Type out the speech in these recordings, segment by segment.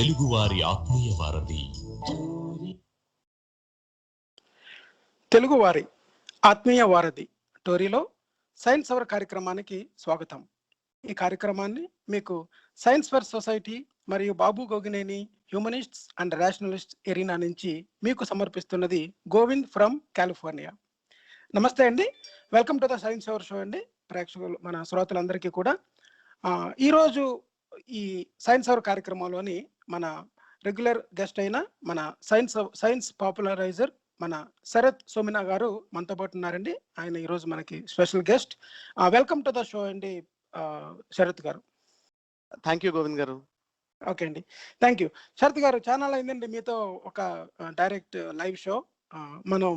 తెలుగువారి ఆత్మీయ వారధి. తెలుగువారి ఆత్మీయ వారధి టోరీలో సైన్స్ అవర్ కార్యక్రమానికి స్వాగతం. ఈ కార్యక్రమాన్ని మీకు సైన్స్ ఫర్ సొసైటీ మరియు Babu Gogineni humanists and rationalist arena నుంచి మీకు సమర్పిస్తున్నది గోవింద్ ఫ్రమ్ కాలిఫోర్నియా. నమస్తే అండి, welcome to the science hour show అండి. ప్రేక్షకులు మన శ్రోతలందరికీ కూడా ఈరోజు ఈ సైన్స్ అవర్ కార్యక్రమంలోని మన రెగ్యులర్ గెస్ట్ అయిన మన సైన్స్ పాపులరైజర్ మన శరత్ సోమినా గారు మనతో పాటు ఉన్నారండి. ఆయన ఈరోజు మనకి special guest. Welcome to the show అండి శరత్ గారు. థ్యాంక్ యూ గోవింద్ గారు. ఓకే అండి, థ్యాంక్ యూ. శరత్ గారు, ఛానల్ అయిందండి మీతో ఒక డైరెక్ట్ లైవ్ షో. మనం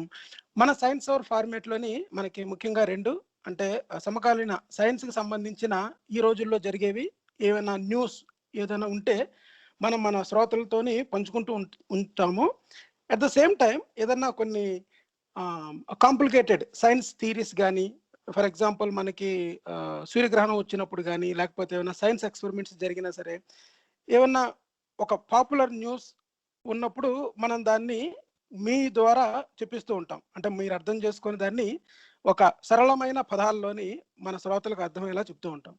మన సైన్స్ అవర్ ఫార్మేట్లోని మనకి ముఖ్యంగా రెండు, అంటే సమకాలీన సైన్స్కి సంబంధించిన ఈ రోజుల్లో జరిగేవి ఏమైనా న్యూస్ ఏదైనా ఉంటే మనం మన శ్రోతలతోని పంచుకుంటూ ఉంటాము. అట్ ద సేమ్ టైం ఏదన్నా కొన్ని కాంప్లికేటెడ్ సైన్స్ థీరీస్ కానీ, ఫర్ ఎగ్జాంపుల్ మనకి సూర్యగ్రహణం వచ్చినప్పుడు కానీ, లేకపోతే ఏమైనా సైన్స్ ఎక్స్పెరిమెంట్స్ జరిగినా సరే, ఏమన్నా ఒక పాపులర్ న్యూస్ ఉన్నప్పుడు మనం దాన్ని మీ ద్వారా చెప్పిస్తూ ఉంటాం. అంటే మీరు అర్థం చేసుకుని దాన్ని ఒక సరళమైన పదాల్లోని మన శ్రోతలకు అర్థమయ్యేలా చెప్తూ ఉంటాం.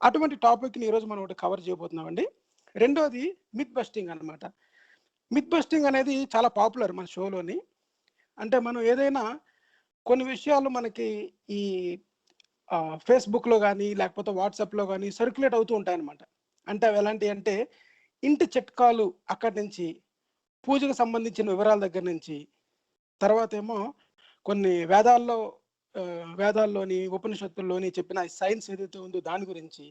అటువంటి టాపిక్ని ఈరోజు మనం ఒకటి కవర్ చేయబోతున్నామండి. రెండోది మిత్ బస్టింగ్ అన్నమాట. మిత్ బస్టింగ్ అనేది చాలా పాపులర్ మన షోలోని. అంటే మనం ఏదైనా కొన్ని విషయాలు మనకి ఈ ఫేస్బుక్లో కానీ లేకపోతే వాట్సాప్లో కానీ సర్క్యులేట్ అవుతూ ఉంటాయన్నమాట. అంటే అవి ఎలాంటివి అంటే ఇంటి చిట్కాలు అక్కడి నుంచి, పూజకు సంబంధించిన వివరాల దగ్గర నుంచి, తర్వాత ఏమో కొన్ని వేదాల్లోని ఉపనిషత్తుల్లోని చెప్పిన సైన్స్ ఏదైతే ఉందో దాని గురించి,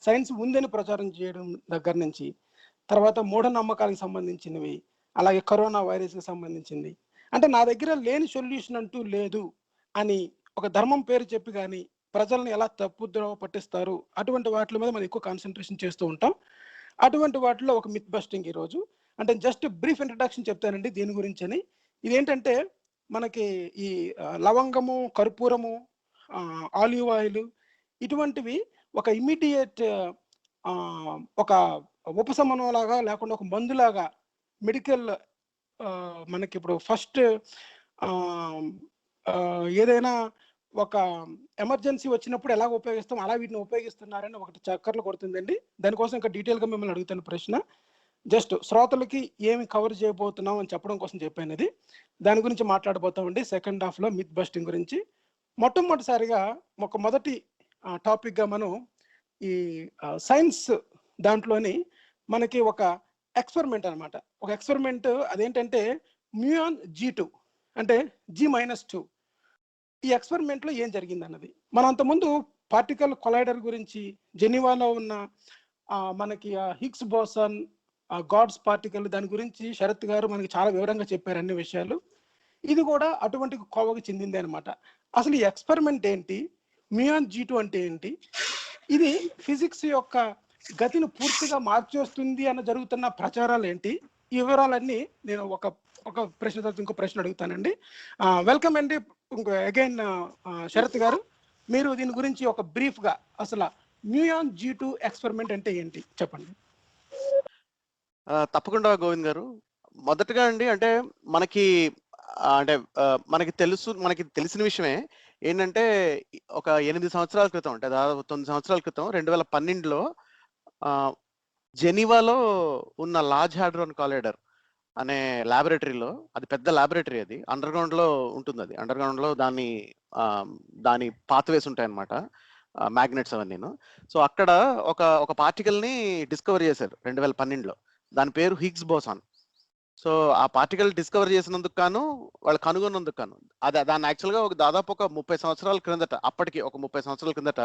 సైన్స్ ఉందని ప్రచారం చేయడం దగ్గర నుంచి, తర్వాత మూఢనమ్మకాలకు సంబంధించినవి, అలాగే కరోనా వైరస్కి సంబంధించింది. అంటే నా దగ్గర లేని సొల్యూషన్ అంటూ లేదు అని ఒక ధర్మం పేరు చెప్పి కానీ ప్రజలను ఎలా తప్పుద్రోవ పట్టిస్తారు, అటువంటి వాటి మీద మనం ఎక్కువ కాన్సన్ట్రేషన్ చేస్తూ ఉంటాం. అటువంటి వాటిలో ఒక మిత్ బస్టింగ్ ఈరోజు. అంటే జస్ట్ బ్రీఫ్ ఇంట్రడక్షన్ చెప్తానండి దీని గురించి అని. ఇదేంటంటే మనకి ఈ లవంగము, కర్పూరము, ఆలివ్ ఆయిల్ ఇటువంటివి ఒక ఇమీడియట్ ఒక ఉపశమనంలాగా లేకుండా ఒక మందులాగా మెడికల్ మనకి ఇప్పుడు ఫస్ట్ ఏదైనా ఒక ఎమర్జెన్సీ వచ్చినప్పుడు ఎలా ఉపయోగిస్తాం అలా వీటిని ఉపయోగిస్తున్నారని ఒకటి చక్కర్లు కొడుతుందండి. దానికోసం ఇంకా డీటెయిల్గా మిమ్మల్ని అడుగుతాను ప్రశ్న. జస్ట్ శ్రోతలకి ఏమి కవర్ చేయబోతున్నాం అని చెప్పడం కోసం చెప్పాను. దాని గురించి మాట్లాడబోతామండి సెకండ్ హాఫ్లో, మిత్ బస్టింగ్ గురించి. మొట్టమొదటిసారిగా మొదటి టాపిక్గా మనం ఈ సైన్స్ దాంట్లోని మనకి ఒక ఎక్స్పెరిమెంట్ అనమాట. ఒక ఎక్స్పెరిమెంట్ అదేంటంటే మ్యూయాన్ G2 అంటే G-2. ఈ ఎక్స్పెరిమెంట్లో ఏం జరిగింది అన్నది మనం అంతకుముందు పార్టికల్ కొలైడర్ గురించి, జెనీవాలో ఉన్న మనకి హిగ్స్ బోసాన్, గాడ్స్ పార్టికల్, దాని గురించి శరత్ గారు మనకి చాలా వివరంగా చెప్పారు అన్ని విషయాలు. ఇది కూడా అటువంటి కోవకి చెందింది అనమాట. అసలు ఈ ఎక్స్పెరిమెంట్ ఏంటి, మ్యూయాన్ G2 అంటే ఏంటి, ఇది ఫిజిక్స్ యొక్క గతిని పూర్తిగా మార్చేస్తుంది అన్న జరుగుతున్న ప్రచారాలు ఏంటి, ఈ వివరాలన్నీ నేను ఒక ప్రశ్న తర్వాత ఇంకో ప్రశ్న అడుగుతానండి. వెల్కమ్ అండి అగైన్ శరత్ గారు. మీరు దీని గురించి ఒక బ్రీఫ్గా అసలు మ్యూయాన్ G2 ఎక్స్పెరిమెంట్ అంటే ఏంటి చెప్పండి. తప్పకుండా గోవింద్ గారు. మొదటగా అండి, అంటే మనకి తెలిసిన విషయమే ఏంటంటే ఒక 8 సంవత్సరాల క్రితం, అంటే దాదాపు 9 సంవత్సరాల క్రితం 2012లో జెనీవాలో ఉన్న లార్జ్ హ్యాడ్రాన్ కాలిడర్ అనే ల్యాబొరేటరీలో, అది పెద్ద ల్యాబొరేటరీ, అది అండర్ గ్రౌండ్ లో ఉంటుంది. అది అండర్ గ్రౌండ్ లో దాని పాత్వేస్ ఉంటాయి అనమాట, మ్యాగ్నెట్స్ అవన్నీను. సో అక్కడ ఒక పార్టికల్ ని డిస్కవర్ చేశారు 2012లో. దాని పేరు హిగ్స్ బోసాన్. సో ఆ పార్టికల్ డిస్కవర్ చేసినందుకు గాను, వాళ్ళు కనుగొన్నందుకు గాను, దాన్ని యాక్చువల్గా దాదాపు ఒక 30 సంవత్సరాల క్రిందట, అప్పటికి ఒక 30 సంవత్సరాల క్రిందట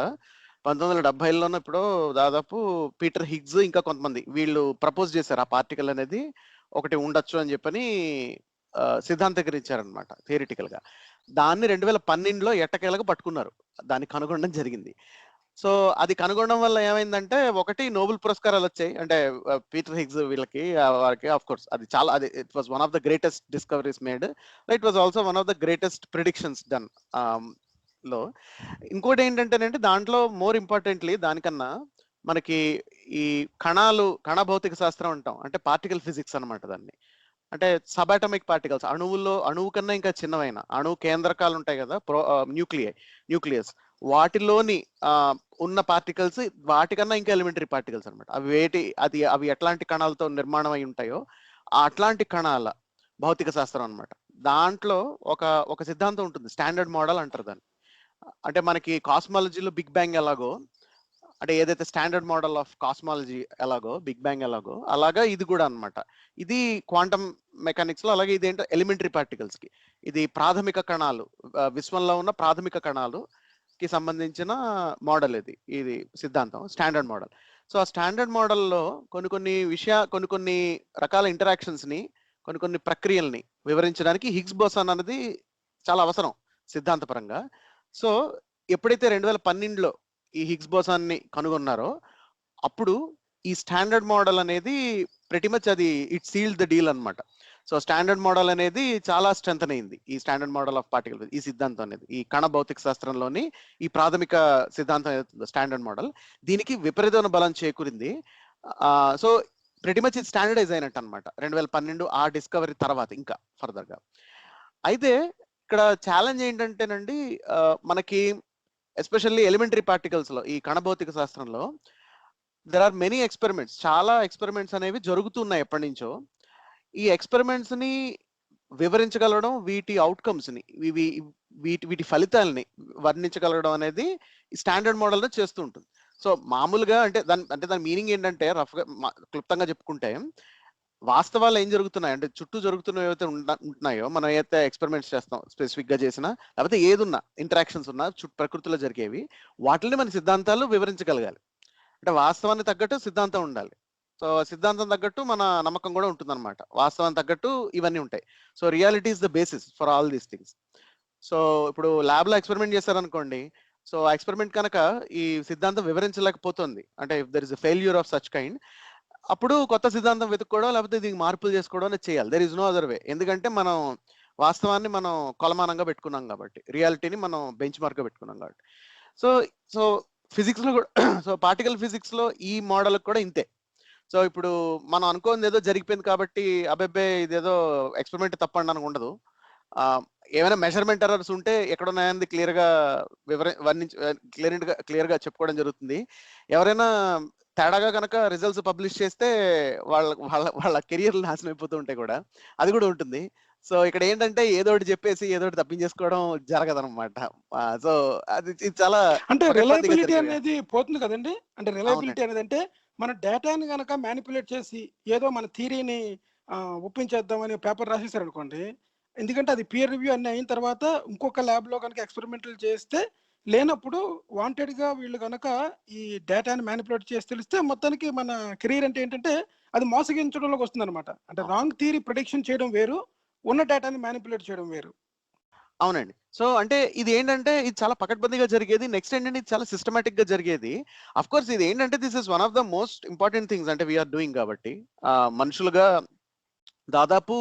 1970లోనో ఇప్పుడు దాదాపు పీటర్ హిగ్స్ ఇంకా కొంతమంది వీళ్ళు ప్రపోజ్ చేశారు ఆ పార్టికల్ అనేది ఒకటి ఉండొచ్చు అని చెప్పని సిద్ధాంతీకరించారనమాట థియరిటికల్ గా. దాన్ని 2012లో ఎట్టకేలకు పట్టుకున్నారు, దాన్ని కనుగొనడం జరిగింది. సో అది కనుగొనడం వల్ల ఏమైందంటే, ఒకటి నోబెల్ పురస్కారాలు వచ్చాయి. అంటే పీటర్ హిగ్స్ వారికి ఆఫ్ కోర్స్ అది it was one of the greatest discoveries made. It was also one of the greatest predictions done లో. ఇంకోటి ఏంటంటేనంటే, దాంట్లో మోర్ ఇంపార్టెంట్లీ దానికన్నా మనకి ఈ కణ భౌతిక శాస్త్రం అంటాం, అంటే పార్టికల్ ఫిజిక్స్ అన్నమాట దాన్ని. అంటే సబాటమిక్ పార్టికల్స్, అణువు కన్నా ఇంకా చిన్నవైన అణు కేంద్రకాలు ఉంటాయి కదా, న్యూక్లియస్, వాటిలోని ఉన్న పార్టికల్స్ వాటికన్నా ఇంకా ఎలిమెంటరీ పార్టికల్స్ అనమాట. అవి ఎట్లాంటి కణాలతో నిర్మాణం అయి ఉంటాయో అట్లాంటి కణాల భౌతిక శాస్త్రం అనమాట. దాంట్లో ఒక సిద్ధాంతం ఉంటుంది, స్టాండర్డ్ మోడల్ అంటారు దాన్ని. అంటే మనకి కాస్మాలజీలో బిగ్ బ్యాంగ్ ఎలాగో, అంటే ఏదైతే స్టాండర్డ్ మోడల్ ఆఫ్ కాస్మాలజీ ఎలాగో, బిగ్ బ్యాంగ్ ఎలాగో, అలాగా ఇది కూడా అన్నమాట. ఇది క్వాంటమ్ మెకానిక్స్ లో అలాగే ఇదేంటో ఎలిమెంటరీ పార్టికల్స్ కి, ఇది ప్రాథమిక కణాలు, విశ్వంలో ఉన్న ప్రాథమిక కణాలు కి సంబంధించిన మోడల్. ఇది సిద్ధాంతం, స్టాండర్డ్ మోడల్. సో ఆ స్టాండర్డ్ మోడల్లో కొన్ని రకాల ఇంటరాక్షన్స్ ని, కొన్ని ప్రక్రియల్ని వివరించడానికి హిగ్స్ బోసాన్ అనేది చాలా అవసరం సిద్ధాంతపరంగా. సో ఎప్పుడైతే 2012లో ఈ హిగ్స్ బోసాన్ని కనుగొన్నారో అప్పుడు ఈ స్టాండర్డ్ మోడల్ అనేది ప్రెటీ మచ్ అది ఇట్ సీల్డ్ ద డీల్ అన్నమాట. సో స్టాండర్డ్ మోడల్ అనేది చాలా స్ట్రెంథన్ అయింది, ఈ స్టాండర్డ్ మోడల్ ఆఫ్ పార్టికల్, ఈ సిద్ధాంతం అనేది, ఈ కణ భౌతిక శాస్త్రంలోని ఈ ప్రాథమిక సిద్ధాంతం ఏదైతుందో స్టాండర్డ్ మోడల్, దీనికి విపరీతమైన బలం చేకూరింది. సో ప్రెటీ మచ్ ఇది స్టాండర్డైజ్ అయినట్టు అనమాట 2012 ఆ డిస్కవరీ తర్వాత ఇంకా ఫర్దర్ గా. అయితే ఇక్కడ ఛాలెంజ్ ఏంటంటేనండి, మనకి ఎస్పెషల్లీ ఎలిమెంటరీ పార్టికల్స్ లో, ఈ కణ భౌతిక శాస్త్రంలో దెర్ ఆర్ మెనీ ఎక్స్పెరిమెంట్స్, చాలా ఎక్స్పెరిమెంట్స్ అనేవి జరుగుతున్నాయి ఎప్పటి నుంచో. ఈ ఎక్స్పెరిమెంట్స్ ని వివరించగలగడం, వీటి అవుట్కమ్స్ ని, వీటి ఫలితాలని వర్ణించగలగడం అనేది ఈ స్టాండర్డ్ మోడల్ చేస్తూ ఉంటుంది. సో మామూలుగా అంటే దాని మీనింగ్ ఏంటంటే, రఫ్ గా క్లుప్తంగా చెప్పుకుంటే, వాస్తవాలు ఏం జరుగుతున్నాయి అంటే చుట్టూ జరుగుతున్నవి ఏవైతే ఉంటున్నాయో, మనం ఏదైతే ఎక్స్పెరిమెంట్స్ చేస్తాం స్పెసిఫిక్ గా చేసినా, లేకపోతే ఏదున్నా ఇంటరాక్షన్స్ ఉన్నా ప్రకృతిలో జరిగేవి, వాటిని మన సిద్ధాంతాలు వివరించగలగాలి. అంటే వాస్తవాన్ని తగ్గట్టు సిద్ధాంతం ఉండాలి. సో సిద్ధాంతం తగ్గట్టు మన నమ్మకం కూడా ఉంటుంది అనమాట. వాస్తవానికి తగ్గట్టు ఇవన్నీ ఉంటాయి. So reality is the basis for all these things. So ఇప్పుడు ల్యాబ్ లో ఎక్స్పెరిమెంట్ చేశారనుకోండి, సో ఆ ఎక్స్పెరిమెంట్ కనుక ఈ సిద్ధాంతం వివరించలేకపోతుంది, అంటే if there is a failure of such kind, అప్పుడు కొత్త సిద్ధాంతం వెతుక్కోవడం, లేకపోతే దీనికి మార్పులు చేసుకోవడం అనేది చేయాలి. There is no other way. ఎందుకంటే మనం వాస్తవాన్ని మనం కొలమానంగా పెట్టుకున్నాం కాబట్టి, రియాలిటీని మనం బెంచ్ మార్క్ గా పెట్టుకున్నాం కాబట్టి. సో సో ఫిజిక్స్ లో కూడా సో పార్టికల్ ఫిజిక్స్ లో ఈ మోడల్ కూడా ఇంతే. సో ఇప్పుడు మనం అనుకోని ఏదో జరిగిపోయింది కాబట్టి అబ్బాయి ఇదేదో ఎక్స్పెరిమెంట్ తప్పండి అని ఉండదు. ఏమైనా మెజర్మెంట్ ఎర్రర్స్ ఉంటే ఎక్కడున్నాయని క్లియర్ గా క్లియర్ గా చెప్పుకోవడం జరుగుతుంది. ఎవరైనా తేడాగా కనుక రిజల్ట్స్ పబ్లిష్ చేస్తే వాళ్ళ కెరియర్ నాశనం అయిపోతూ ఉంటాయి కూడా, అది కూడా ఉంటుంది. సో ఇక్కడ ఏంటంటే ఏదో ఒకటి చెప్పేసి ఏదో ఒకటి తప్పించేసుకోవడం జరగదన్నమాట. సో అది చాలా, అంటే రిలయబిలిటీ అనేది పోతుంది కదండి. అంటే రిలయబిలిటీ అనేది అంటే మన డేటాని కనుక మ్యానిపులేట్ చేసి ఏదో మన థియరీని ఒప్పించేద్దామని పేపర్ రాసేసారు అనుకోండి, ఎందుకంటే అది పియర్ రివ్యూ అన్ని అయిన తర్వాత ఇంకొక ల్యాబ్ లో కనుక ఎక్స్పెరిమెంట్లు చేస్తే లేనప్పుడు వాంటెడ్ గా వీళ్ళు కనుక ఈ డేటాని మ్యానిపులేట్ చేసి తెలిస్తే మొత్తానికి మన కెరీర్ అంటే ఏంటంటే అది మోసగించడంలోకి వస్తుంది అనమాట. అంటే రాంగ్ థియరీ ప్రిడిక్షన్ చేయడం వేరు, ఉన్న డేటాని మ్యానిపులేట్ చేయడం వేరు. అవునండి. సో అంటే ఇది ఏంటంటే ఇది చాలా పకడ్బందీగా జరిగేది. నెక్స్ట్ ఏంటంటే ఇది చాలా సిస్టమాటిక్ గా జరిగేది. అఫ్ కోర్స్ ఇది ఏంటంటే this is one of the most important things అంటే వీఆర్ డూయింగ్ కాబట్టి, మనుషులుగా దాదాపు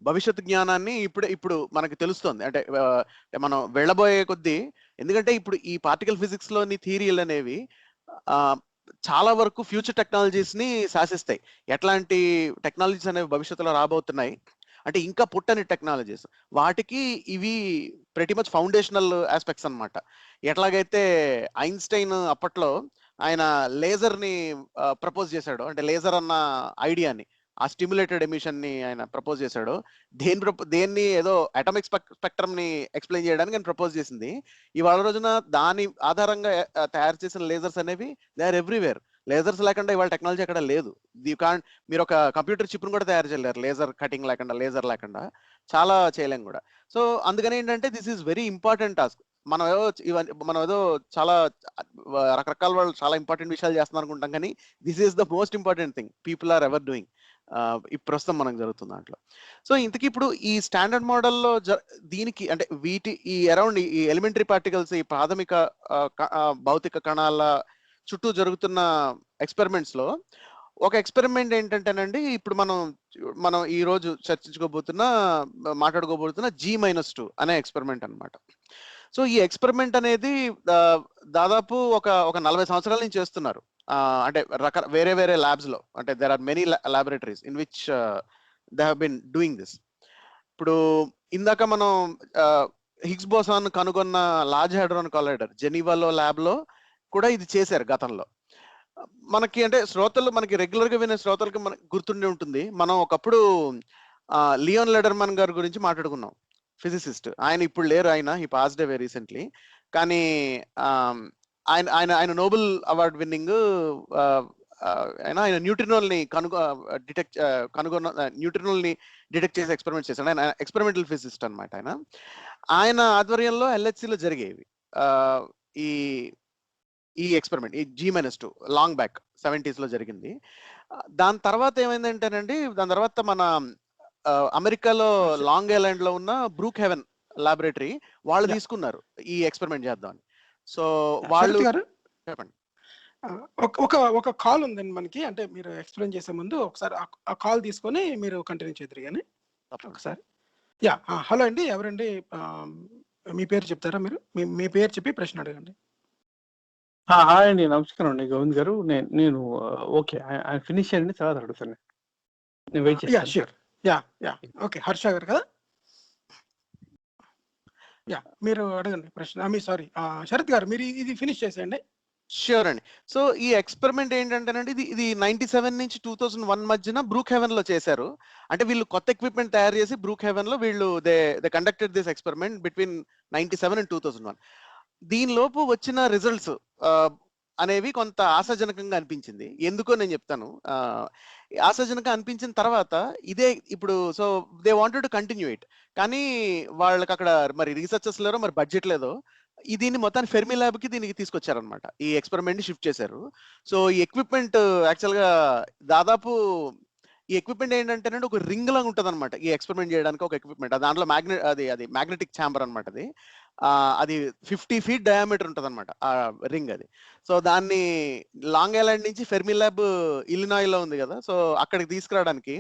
భవిష్యత్ జ్ఞానాన్ని ఇప్పుడు మనకి తెలుస్తుంది. అంటే మనం వెళ్ళబోయే కొద్దీ, ఎందుకంటే ఇప్పుడు ఈ పార్టికల్ ఫిజిక్స్ లోని థియరీలు అనేవి చాలా వరకు ఫ్యూచర్ టెక్నాలజీస్ ని శాసిస్తాయి. ఎట్లాంటి టెక్నాలజీస్ అనేవి భవిష్యత్తులో రాబోతున్నాయి అంటే ఇంకా పుట్టని టెక్నాలజీస్, వాటికి ఇవి ప్రెటీ మచ్ ఫౌండేషనల్ ఆస్పెక్ట్స్ అన్నమాట. ఎట్లాగైతే ఐన్స్టైన్ అప్పట్లో ఆయన లేజర్ ని ప్రపోజ్ చేశాడు, అంటే లేజర్ అన్న ఐడియాని, ఆ స్టిమ్యులేటెడ్ ఎమిషన్ ని ఆయన ప్రపోజ్ చేశాడు. దేన్ని ఏదో అటామిక్ స్పెక్ట్రమ్ ని ఎక్స్ప్లెయిన్ చేయడానికి ఆయన ప్రపోజ్ చేసింది. ఇవాళ రోజున దాని ఆధారంగా తయారు చేసిన లేజర్స్ అనేవి దే ఆర్ ఎవ్రీవేర్. లేజర్స్ లేకుండా ఇవాళ టెక్నాలజీ అక్కడ లేదు. మీరు ఒక కంప్యూటర్ చిప్ ను కూడా తయారు చేయలేరు లేజర్ కటింగ్ లేకుండా, లేజర్ లేకుండా చాలా చేయలేం కూడా. సో అందుకని ఏంటంటే this is very important task. మనం ఏదో చాలా రకరకాల వాళ్ళు చాలా ఇంపార్టెంట్ విషయాలు చేస్తున్నారు అనుకుంటాం, కానీ this is the most important thing people are ever doing ఈ ప్రస్తుతం మనకు జరుగుతుంది దాంట్లో. సో ఇంతకీ ఇప్పుడు ఈ స్టాండర్డ్ మోడల్లో దీనికి అంటే ఈ అరౌండ్ ఈ ఎలిమెంటరీ పార్టికల్స్, ఈ ప్రాథమిక భౌతిక కణాల చుట్టూ జరుగుతున్న ఎక్స్పెరిమెంట్స్ లో ఒక ఎక్స్పెరిమెంట్ ఏంటంటేనండి, ఇప్పుడు మనం ఈ రోజు మాట్లాడుకోబోతున్న G-2 అనే ఎక్స్పెరిమెంట్ అన్నమాట. సో ఈ ఎక్స్పెరిమెంట్ అనేది దాదాపు ఒక 40 సంవత్సరాల నుంచి చేస్తున్నారు. అంటే వేరే వేరే ల్యాబ్స్ లో, అంటే there are many laboratories in which they have been doing this. ఇప్పుడు ఇందాక మనం హిగ్స్ బోసాన్ కనుగొన్న లార్జ్ హ్యాడ్రాన్ కాలైడర్ జెనీవాలో ల్యాబ్ లో కూడా ఇది చేశారు గతంలో. మనకి అంటే శ్రోతలు, మనకి రెగ్యులర్ గా వినే శ్రోతలకి మనకి గుర్తుండే ఉంటుంది, మనం ఒకప్పుడు లియోన్ లెడర్మన్ గారి గురించి మాట్లాడుకున్నాం, ఫిజిసిస్ట్. ఆయన ఇప్పుడు లేరు, ఆయన హీ పాస్డ్ అవే రీసెంట్లీ. కానీ ఆయన ఆయన ఆయన నోబెల్ అవార్డ్ విన్నింగ్ ఆయన న్యూట్రినోల్ ని కనుగొన్న న్యూట్రినోల్ ని డిటెక్ట్ చేసి ఎక్స్పెరిమెంట్ చేశాడు. ఆయన ఎక్స్పెరిమెంటల్ ఫిజిసిస్ట్ అనమాట. ఆయన ఆధ్వర్యంలో LHC లో జరిగేవి ఈ ఈ ఎక్స్పెరిమెంట్, ఈ G-2 లాంగ్ బ్యాక్ 70s లో జరిగింది. దాని తర్వాత ఏమైందంటేనండి, దాని తర్వాత మన అమెరికాలో లాంగ్ ఐలాండ్ లో ఉన్న బ్రూక్ హెవెన్ లాబొరేటరీ వాళ్ళు తీసుకున్నారు ఈ ఎక్స్పెరిమెంట్ చేద్దామని. సో వాళ్ళు చెప్పండి. ఒక కాల్ ఉందండి మనకి, అంటే మీరు ఎక్స్ప్లెయిన్ చేసే ముందు ఒకసారి ఆ కాల్ తీసుకొని మీరు కంటిన్యూ చేద్దరు కానీ ఒకసారి. యా, హలో అండి, ఎవరండి? మీ పేరు చెప్తారా? మీరు మీ పేరు చెప్పి ప్రశ్న అడగండి. హాయ్ అండి, నమస్కారం అండి గోవింద్ గారు. నేను ఓకే, ఫినిష్ చేయండి, తర్వాత అడుగుతాను. నేను వెయిట్ చేస్తాను. షూర్. యా ఓకే, హర్ష గారు కదా? యా, మీరు అడగండి ప్రశ్న. సారీ శరత్ గారు, మీరు ఇది ఫినిష్ చేసేయండి. ష్యూర్ అండి. సో ఈ ఎక్స్పెరిమెంట్ ఏంటంటేనండి, ఇది 97 నుంచి 2001 మధ్యన బ్రూక్ హెవెన్ లో చేశారు. అంటే వీళ్ళు కొత్త ఎక్విప్మెంట్ తయారు చేసి బ్రూక్ హెవెన్ లో వీళ్ళు they conducted this experiment between 97 and 2001. దీనిలోపు వచ్చిన రిజల్ట్స్ అనేవి కొంత ఆశాజనకంగా అనిపించింది. ఎందుకో నేను చెప్తాను. ఆశాజనకంగా అనిపించిన తర్వాత ఇదే ఇప్పుడు, so they wanted to continue it. కానీ వాళ్ళకి అక్కడ మరి రీసెర్చర్స్ లేరో, మరి బడ్జెట్ లేదో, దీన్ని మొత్తాన్ని ఫెర్మి ల్యాబ్ కి దీనికి తీసుకొచ్చారనమాట. ఈ ఎక్స్పెరిమెంట్ ని షిఫ్ట్ చేశారు. సో ఈ ఎక్విప్మెంట్ యాక్చువల్ గా దాదాపు, ఈ ఎక్విప్మెంట్ ఏంటంటేనండి ఒక రింగ్ లాగా ఉంటుంది అనమాట. ఈ ఎక్స్పెరిమెంట్ చేయడానికి ఒక ఎక్విప్మెంట్, దాంట్లో అది మ్యాగ్నెటిక్ ఛాంబర్ అనమాట. అది 50 feet డయామీటర్ ఉంటుంది అనమాట ఆ రింగ్. అది సో దాన్ని లాంగ్ ఐలాండ్ నుంచి ఫెర్మి ల్యాబ్ ఇలినాయ్ లో ఉంది కదా, సో అక్కడికి తీసుకురావడానికి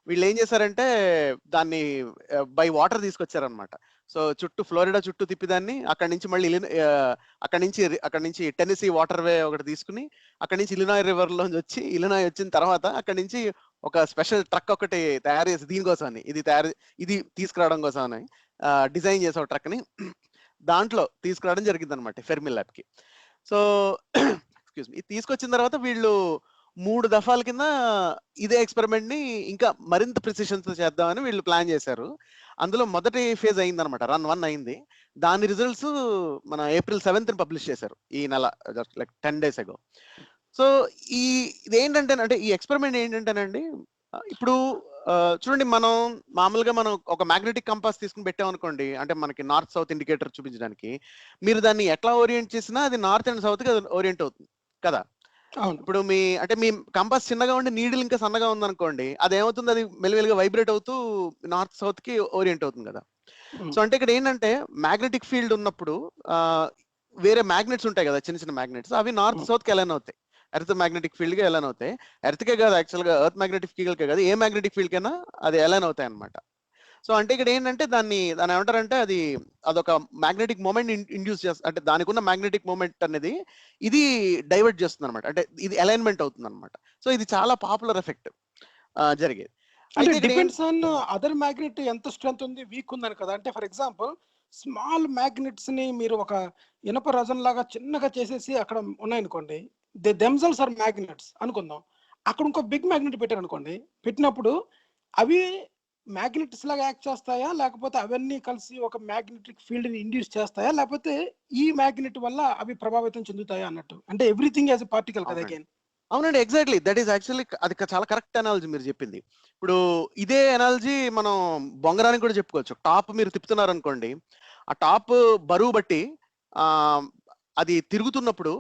వీళ్ళు ఏం చేశారంటే దాన్ని బై వాటర్ తీసుకొచ్చారనమాట. సో చుట్టూ ఫ్లోరిడా చుట్టూ తిప్పి దాన్ని అక్కడి నుంచి మళ్ళీ అక్కడి నుంచి టెన్నెసీ వాటర్ వే ఒకటి తీసుకుని అక్కడి నుంచి ఇలినాయ్ రివర్ లోంచి వచ్చి, ఇలినాయ్ వచ్చిన తర్వాత అక్కడి నుంచి ఒక స్పెషల్ ట్రక్ ఒకటి తయారు చేసి దీనికోసం ఇది తీసుకురావడం కోసం అని డిజైన్ చేసే ఒక ట్రక్ ని దాంట్లో తీసుకురావడం జరిగింది అనమాట ఫెర్మి ల్యాబ్ కి. సో ఎక్స్క్యూజ్ మీ, ఇది తీసుకొచ్చిన తర్వాత వీళ్ళు 3 దఫాల కింద ఇదే ఎక్స్పెరిమెంట్ ని ఇంకా మరింత ప్రిసిషన్స్ చేద్దామని వీళ్ళు ప్లాన్ చేశారు. అందులో మొదటి ఫేజ్ అయింది అనమాట, రన్ 1 అయింది. దాని రిజల్ట్స్ మన April 7th పబ్లిష్ చేశారు, ఈ నెల, just like 10 days ago. So ఇదేంటంటే, అంటే ఈ ఎక్స్పెరిమెంట్ ఏంటంటేనండి, ఇప్పుడు చూడండి, మామూలుగా మనం ఒక మ్యాగ్నెటిక్ కంపాస్ తీసుకుని పెట్టామనుకోండి, అంటే మనకి నార్త్ సౌత్ ఇండికేటర్ చూపించడానికి, మీరు దాన్ని ఎట్లా ఓరియంట్ చేసినా అది నార్త్ అండ్ సౌత్ కి ఓరియంట్ అవుతుంది కదా. ఇప్పుడు మీ కంపాస్ చిన్నగా ఉండి నీడిల్ ఇంకా సన్నగా ఉందనుకోండి, అదేమవుతుంది, అది మెల్లిమెల్లిగా వైబ్రేట్ అవుతూ నార్త్ సౌత్ కి ఓరియంట్ అవుతుంది కదా. సో అంటే ఇక్కడ ఏంటంటే మ్యాగ్నెటిక్ ఫీల్డ్ ఉన్నప్పుడు వేరే మ్యాగ్నెట్స్ ఉంటాయి కదా, చిన్న చిన్న మ్యాగ్నెట్స్, అవి నార్త్ సౌత్ కి ఎలైన్ అవుతాయి. ఎర్త్ మ్యాగ్నెటిక్ ఫీల్డ్ గా ఎలైన్ అవుతాయి. ఎర్త్కే కాదు, యాక్చువల్ గా ఎర్త్ మ్యాగ్నెటిక్ ఫీల్డ్ కే కాదు, ఏ మ్యాగ్నెటిక్ ఫీల్డ్ కైనా అది ఎలైన్ అవుతాయి అనమాట. సో అంటే ఇక్కడ ఏంటంటే దాన్ని ఏమంటారంటే, అదొక మ్యాగ్నెటిక్ మూమెంట్ ఇండ్యూస్ చేస్తుంది. అంటే దానికి ఉన్న మ్యాగ్నెటిక్ మూమెంట్ అనేది ఇది డైవర్ట్ చేస్తుంది అనమాట, అంటే ఇది అలైన్మెంట్ అవుతుంది అనమాట. సో ఇది చాలా పాపులర్ ఎఫెక్ట్ జరిగేది. అంటే డిపెండ్స్ ఆన్ అదర్ మ్యాగ్నెట్ ఎంత స్ట్రెంత్ ఉంది, వీక్ ఉందని కదా. అంటే ఫర్ ఎగ్జాంపుల్ స్మాల్ మ్యాగ్నెట్స్ ని మీరు ఒక ఇనప రజన్ లాగా చిన్నగా చేసేసి అక్కడ ఉన్నాయనుకోండి, దే దెమ్సెల్వ్స్ ఆర్ మ్యాగ్నెట్స్ అనుకుందాం. అక్కడ ఇంకో బిగ్ మ్యాగ్నెట్ పెట్టారు అనుకోండి, పెట్టినప్పుడు అవి మ్యాగ్నెట్స్ లాగా యాక్ట్ చేస్తాయా, లేకపోతే అవన్నీ కలిసి ఒక మ్యాగ్నెటిక్ ఫీల్డ్ ని ఇండ్యూస్ చేస్తాయా, లేకపోతే ఈ మ్యాగ్నెట్ వల్ల అవి ప్రభావితం చెందుతాయా అన్నట్టు. అంటే ఎవ్రీథింగ్ యాజ్ ఎ పార్టికల్ కదా అగైన్. అవునండి, ఎగ్జాక్ట్లీ, దట్ ఈస్ యాక్చువల్లీ, అది చాలా కరెక్ట్ అనాలజీ మీరు చెప్పింది. ఇప్పుడు ఇదే అనాలజీ మనం బొంగరానికి కూడా చెప్పుకోవచ్చు. టాప్ మీరు తిప్పుతున్నారు అనుకోండి, ఆ టాప్ బరువు బట్టి అది తిరుగుతున్నప్పుడు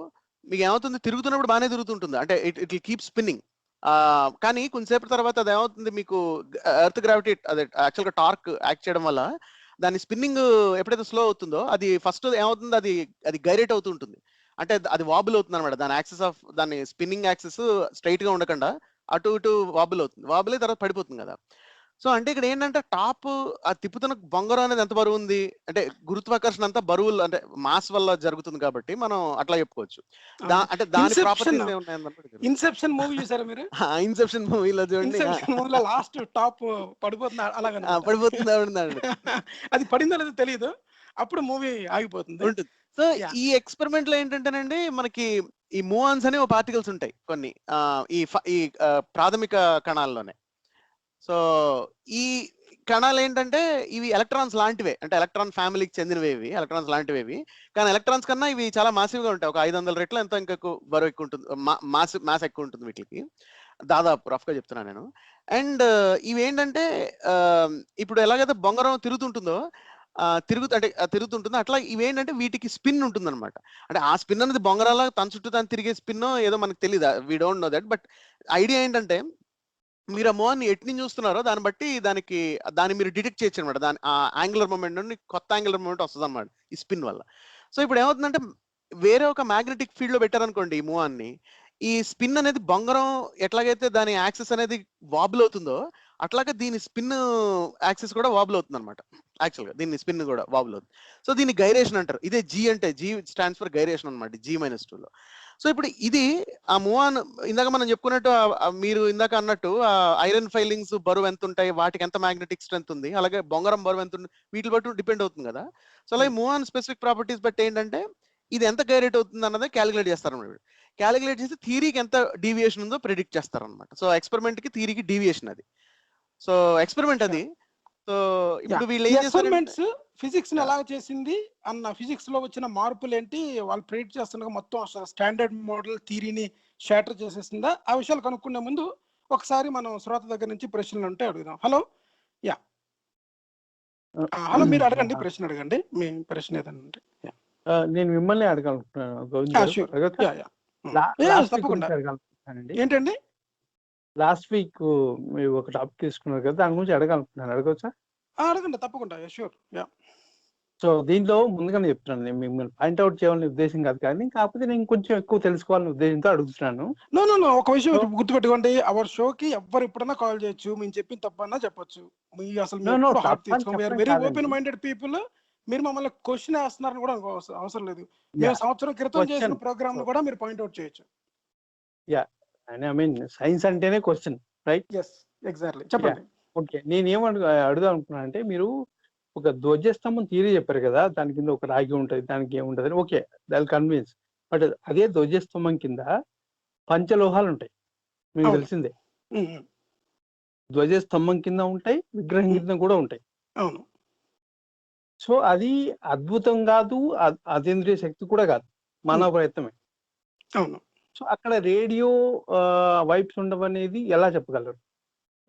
మీకు ఏమవుతుంది, తిరుగుతున్నప్పుడు బాగానే తిరుగుతుంటుంది, అంటే ఇట్ విల్ కీప్ స్పిన్నింగ్. కానీ కొంతసేపు తర్వాత అది ఏమవుతుంది, మీకు ఎర్త్ గ్రావిటీ, అదే యాక్చువల్గా టార్క్ యాక్ట్ చేయడం వల్ల దాని స్పిన్నింగ్ ఎప్పుడైతే స్లో అవుతుందో, అది ఫస్ట్ ఏమవుతుంది, అది గైరేట్ అవుతూ ఉంటుంది. అంటే అది వాబుల్ అవుతుంది అనమాట. దాని స్పిన్నింగ్ యాక్సెస్ స్ట్రైట్ గా ఉండకుండా అటు ఇటు వాబుల్ అవుతుంది. వాబుల్ అయిన తర్వాత పడిపోతుంది కదా. సో అంటే ఇక్కడ ఏంటంటే టాప్ ఆ తిప్పుతున్న బొంగరం అనేది ఎంత బరువు ఉంది అంటే గురుత్వాకర్షణ అంతా బరువులు అంటే మాస్ వల్ల జరుగుతుంది కాబట్టి మనం అట్లా చెప్పుకోవచ్చు. అంటే దాని ఇన్సెప్షన్ ప్రాపర్టీస్ ఏమున్నాయన్నమాట. ఇన్సెప్షన్ మూవీ చూసారా మీరు? ఇన్సెప్షన్ మూవీలో చూడండి ఇన్సెప్షన్ మూవీలో లాస్ట్ టాప్ పడిపోతుంది అలాగనమాట. పడిపోతుంది ఆవిడ అది పడిందో లేదో తెలియదు, అప్పుడు మూవీ ఆగిపోతుంది. ఉంటుంది. So Yeah. ఈ ఎక్స్పెరిమెంట్ లో ఏంటంటేనండి మనకి ఈ మూఆన్స్ అనే పార్టికల్స్ ఉంటాయి కొన్ని ఈ ప్రాథమిక కణాల్లోనే. సో ఈ కణాలు ఏంటంటే ఇవి ఎలక్ట్రాన్స్ లాంటివే, అంటే ఎలక్ట్రాన్ ఫ్యామిలీకి చెందినవి, ఎలక్ట్రాన్స్ లాంటివి. కానీ ఎలక్ట్రాన్స్ కన్నా ఇవి చాలా మాసివ్ గా ఉంటాయి, ఒక 500 రెట్లు ఎంతో ఇంకా బరువు ఎక్కువ ఉంటుంది, మాస్ ఎక్కువ ఉంటుంది వీటికి, దాదాపు రఫ్ గా చెప్తున్నాను నేను. అండ్ ఇవి ఏంటంటే ఇప్పుడు ఎలాగైతే బొంగరం తిరుగుతుంటుందో తిరుగుతుంటుందో అట్లా ఇవేంటంటే వీటికి స్పిన్ ఉంటుంది అనమాట. అంటే ఆ స్పిన్ అనేది బొంగరాల తన చుట్టూ తను తిరిగే స్పిన్ ఏదో మనకు తెలియదు, we don't know that. But idea ఏంటంటే మీరు ఆ మోహన్ని ఎటు నుంచి చూస్తున్నారో దాన్ని బట్టి దాన్ని మీరు డిటెక్ట్ చేయొచ్చు అనమాట. దాని ఆ యాంగులర్ మూమెంట్ నుండి కొత్త యాంగులర్ మూమెంట్ వస్తుంది అనమాట ఈ స్పిన్ వల్ల. సో ఇప్పుడు ఏమవుతుందంటే వేరే ఒక మ్యాగ్నెటిక్ ఫీల్డ్ లో పెట్టారనుకోండి ఈ మూవాన్ని, ఈ స్పిన్ అనేది బొంగరం ఎట్లాగైతే దాని యాక్సెస్ అనేది వాబుల్ అవుతుందో అట్లాగే దీని స్పిన్ యాక్సెస్ కూడా వాబుల్ అవుతుంది అనమాట. యాక్చువల్గా దీని స్పిన్ కూడా వాబుల్ అవుతుంది. సో దీన్ని గైరేషన్ అంటారు. ఇదే జీ అంటే జీ స్టాండ్స్ ఫర్ గైరేషన్ అనమాట, G-2లో. సో ఇప్పుడు ఇది ఆ మూవాన్ ఇందాక మనం చెప్పుకున్నట్టు మీరు ఇందాక అన్నట్టు ఆ ఐరన్ ఫైలింగ్స్ బరువు ఎంత ఉంటాయి, వాటికి ఎంత మ్యాగ్నెటిక్ స్ట్రెంత్ ఉంది, అలాగే బొంగరం బరువు ఎంత ఉంది, వీటి బట్టి డిపెండ్ అవుతుంది కదా. సో అలాగే మూవాన్ స్పెసిఫిక్ ప్రాపర్టీస్ బట్టి ఏంటంటే ఇది ఎంత గైరేట్ అవుతుంది అన్నది క్యాలిక్యులేట్ చేస్తారన్నమాట. క్యాలిక్యులేట్ చేసి థియరీకి ఎంత డీవియేషన్ ఉందో ప్రిడిక్ట్ చేస్తారనమాట. సో ఎక్స్పెరిమెంట్ కి థియరీకి డీవియేషన్ అది. సో ఎక్స్పెరిమెంట్ అది. సో ఇప్పుడు వీళ్ళు ఏం ఎక్స్పెరిమెంట్స్ ఫిజిక్స్ ని ఎలా చేసింది అన్న, ఫిజిక్స్ లో వచ్చిన మార్పులు ఏంటి, వాళ్ళు ప్రిడిక్ట్ చేస్తున్న మొత్తం స్టాండర్డ్ మోడల్ థియరీని షాటర్ చేసేసిందా, ఆ విషయాలు కనుక్కునే ముందు ఒకసారి మనం శ్రోత దగ్గర నుంచి ప్రశ్నలు ఉంటే అడుగుదాం. హలో హలో, మీరు అడగండి, ప్రశ్న అడగండి, మీ ప్రశ్న ఏదైనా ఉంటే. నేను మిమ్మల్ని అడగాలనుకుంటున్నాను గోవింద్ గారు. తప్పకుండా. ఏంటండి? లాస్ట్ వీక్ మీరు ఒక టాపిక్ తీసుకున్నారు కదా, దాని గురించి అడగాలనుకుంటున్నాను, అడగవచ్చా? అడగండి, తప్పకుండా. షూర్. సో దీంట్లో ముందుగానే చెప్తున్నాను, నేను మిమ్మల్ని పాయింట్అవుట్ చేయాలనే ఉద్దేశం కాదు, కానీ కాకపోతే నేను కొంచెం ఎక్కువ తెలుసుకోవాలనే ఉద్దేశంతో అడుగుతున్నాను. నో ఒక విషయం గుర్తుపెట్టుకోండి, అవర్ షోకి ఎవరు ఎప్పుడైనా కాల్ చేయొచ్చు, మేము చెప్పిన తప్పన్నా చెప్పొచ్చు. మీ అసలు వెరీ ఓపెన్ మైండెడ్ పీపుల్. మీరు మమ్మల్ని క్వశ్చన్ వేస్తున్నారని కూడా అవసరం లేదు. మేము సంవత్సరం క్రితం చేసిన ప్రోగ్రామ్ కూడా మీరు పాయింట్అవుట్ చేయొచ్చు. ఐ మీన్ సైన్స్ అంటేనే క్వశ్చన్, రైట్? ఎగ్జాక్ట్లీ, చెప్పండి. ఓకే, నేను అడుగుదాం అనుకున్నాను అంటే, మీరు ఒక ధ్వజస్తంభం థియరీ చెప్పారు కదా, దాని కింద ఒక రాగి ఉంటుంది, దానికి ఏముంటది అని. ఓకే, దాని కన్విన్స్. బట్ అదే ధ్వజస్తంభం కింద పంచలోహాలు ఉంటాయి, మీకు తెలిసిందే. ధ్వజస్తంభం కింద ఉంటాయి, విగ్రహం కింద కూడా ఉంటాయి. అవును. సో అది అద్భుతం కాదు, అతీంద్రియ శక్తి కూడా కాదు, మానవ ప్రయత్నమే. అవును. సో అక్కడ రేడియో వైబ్స్ ఉండవనేది ఎలా చెప్పగలరు?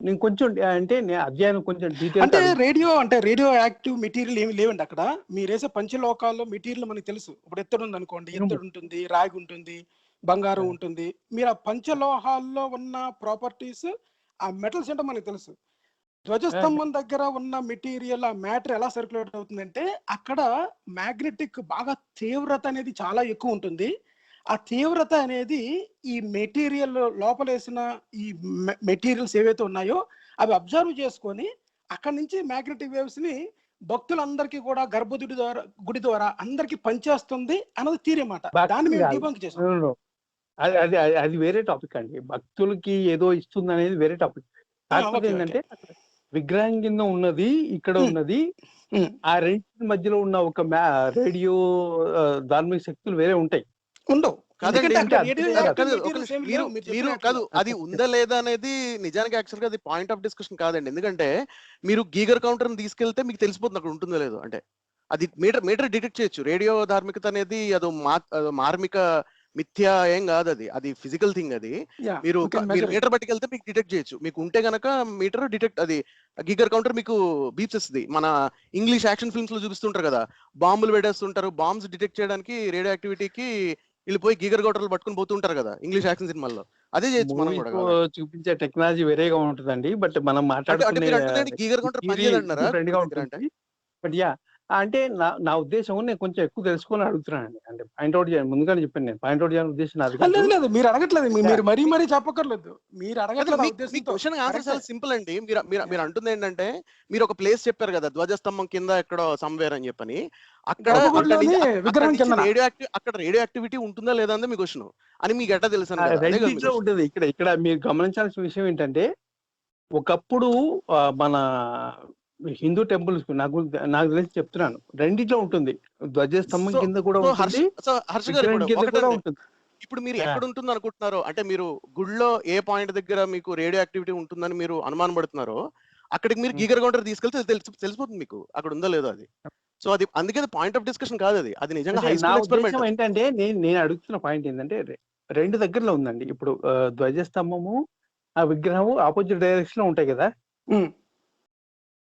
నేను కొంచెం అంటే అధ్యయనం కొంచెం డీటెయిల్. అంటే రేడియో యాక్టివ్ మెటీరియల్ ఏమి లేవండి అక్కడ. మీరేసే పంచలోకాల్లో మెటీరియల్ మనకి తెలుసు. ఇప్పుడు ఎత్తడు ఉంది అనుకోండి, ఎత్తడు ఉంటుంది, రాగి ఉంటుంది, బంగారం ఉంటుంది. మీరు ఆ పంచలోహాల్లో ఉన్న ప్రాపర్టీస్, ఆ మెటల్స్ ఏంటో మనకు తెలుసు. ధ్వజస్తంభం దగ్గర ఉన్న మెటీరియల్, ఆ మ్యాటర్ ఎలా సర్క్యులేట్ అవుతుందంటే అక్కడ మ్యాగ్నెటిక్ బాగా తీవ్రత అనేది చాలా ఎక్కువ ఉంటుంది. ఆ తీవ్రత అనేది ఈ మెటీరియల్ లోపలేసిన ఈ మెటీరియల్స్ ఏవైతే ఉన్నాయో అవి అబ్జర్వ్ చేసుకొని అక్కడ నుంచి మ్యాగ్నెటిక్ వేవ్స్ ని భక్తులందరికీ కూడా గుడి ద్వారా అందరికి పనిచేస్తుంది అన్నది థియరీ అన్నమాట. దాన్ని మేము డిబంక్ చేసాం. అది వేరే టాపిక్ అండి. భక్తులకి ఏదో ఇస్తుంది అనేది వేరే టాపిక్. కాకపోతే ఏంటంటే విగ్రహం కింద ఉన్నది, ఇక్కడ ఉన్నది, ఆ రెండింటి మధ్యలో ఉన్న ఒక రేడియో ధార్మిక శక్తులు వేరే ఉంటాయి. ఉండవు. మీరు కాదు, అది ఉందా లేదా అనేది నిజానికి యాక్చువల్ గా అది పాయింట్ ఆఫ్ డిస్కషన్ కాదండి. ఎందుకంటే మీరు గీగర్ కౌంటర్ ని తీసుకెళ్తే మీకు తెలిసిపోతుంది అక్కడ ఉంటుందో లేదో. అంటే అది మీటర్ డిటెక్ట్ చేయొచ్చు. రేడియో ధార్మికత అనేది అదో మార్మిక మిథ్య ఏం కాదు, అది ఫిజికల్ థింగ్. అది మీరు మీటర్ పట్టుకెళ్తే మీకు డిటెక్ట్ చేయొచ్చు. మీకు ఉంటే గనక మీటర్ డిటెక్ట్, అది గిగర్ కౌంటర్ మీకు బీప్స్ ఇస్తుంది. మన ఇంగ్లీష్ యాక్షన్ ఫిల్మ్స్ లో చూపిస్తుంటారు కదా, బాంబులు పెట్టేస్తుంటారు. బాంబ్స్ డిటెక్ట్ చేయడానికి రేడియో యాక్టివిటీకి వీళ్ళు పోయి గీగర్ కౌంటర్లు పట్టుకుని పోతుంటారు కదా ఇంగ్లీష్ యాక్షన్ సినిమాల్లో. అదే చేయొచ్చు మనం కూడా. చూపించే టెక్నాలజీ వేరేగా ఉంటుందండి. బట్ మనం మాట్లాడుకునే గీగర్ కౌంటర్ పనిచేయదంటారా? బట్ అంటే నా ఉద్దేశం నేను కొంచెం ఎక్కువ తెలుసుకొని అడుగుతున్నానండి. అంటే పాయింట్అవుట్ చేయాలి ముందుగానే చెప్పాను నేను. పాయింట్అవుట్ చేయాలని ఉద్దేశం నాది కాదు. లేదు లేదు, మీరు అడగట్లేదు, మీరు మరీ చెప్పక్కర్లేదు, మీరు అడగట్లేదు ఆ మీ ఉద్దేశంతో. క్వశ్చన్ ఆన్సర్ చాలా కరెక్టే. సింపుల్ అండి. మీరు అంటుంది ఏంటంటే మీరు ఒక ప్లేస్ చెప్పారు కదా, ధ్వజస్తంభం కింద ఎక్కడో సమ్వేర్ అని చెప్పని. అక్కడ గర్భగుడిలోని విగ్రహం కిందన. రేడియో యాక్టివిటీ ఉంటుందా లేదా అని మీ క్వశ్చన్ అని మీకు ఎట్లా తెలుసు అని కదా, అదే కదా మీ రెండిట్లో question. ఉంటుంది. ఇక్కడ మీరు గమనించాల్సిన విషయం ఏంటంటే ఒకప్పుడు మన హిందూ టెంపుల్స్ నాకు తెలిసి చెప్తున్నాను, రెండిట్లో ఉంటుంది. ధ్వజస్తంభం సో- కింద కూడా సో ఉంటుంది, హర్ష గారు విగ్రహం కింద కూడా ఒకటండి, ఉంటుంది. ఇప్పుడు మీరు ఎక్కడ ఉంటుంది అనుకుంటున్నారో, అంటే మీరు గుళ్ళో ఏ పాయింట్ దగ్గర మీకు రేడియో యాక్టివిటీ ఉంటుందని మీరు అనుమానం పడుతున్నారో అక్కడికి మీరు గీగర్ కౌంటర్ తీసుకెళ్తే తెలిసిపోతుంది మీకు అక్కడ ఉందో లేదో అది. సో అది అందుకే పాయింట్ ఆఫ్ డిస్కషన్ కాదు, అది నిజంగా హై నా స్కూల్ ఎక్స్పెరిమెంట్. ఉద్దేశం ఏంటంటే నేను అడుగుతున్న పాయింట్ ఏంటంటే రెండు దగ్గరలో ఉందండి. ఇప్పుడు ధ్వజస్తంభము ఆ విగ్రహం ఆపోజిట్ డైరెక్షన్ లో ఉంటాయి కదా. ఉమ్.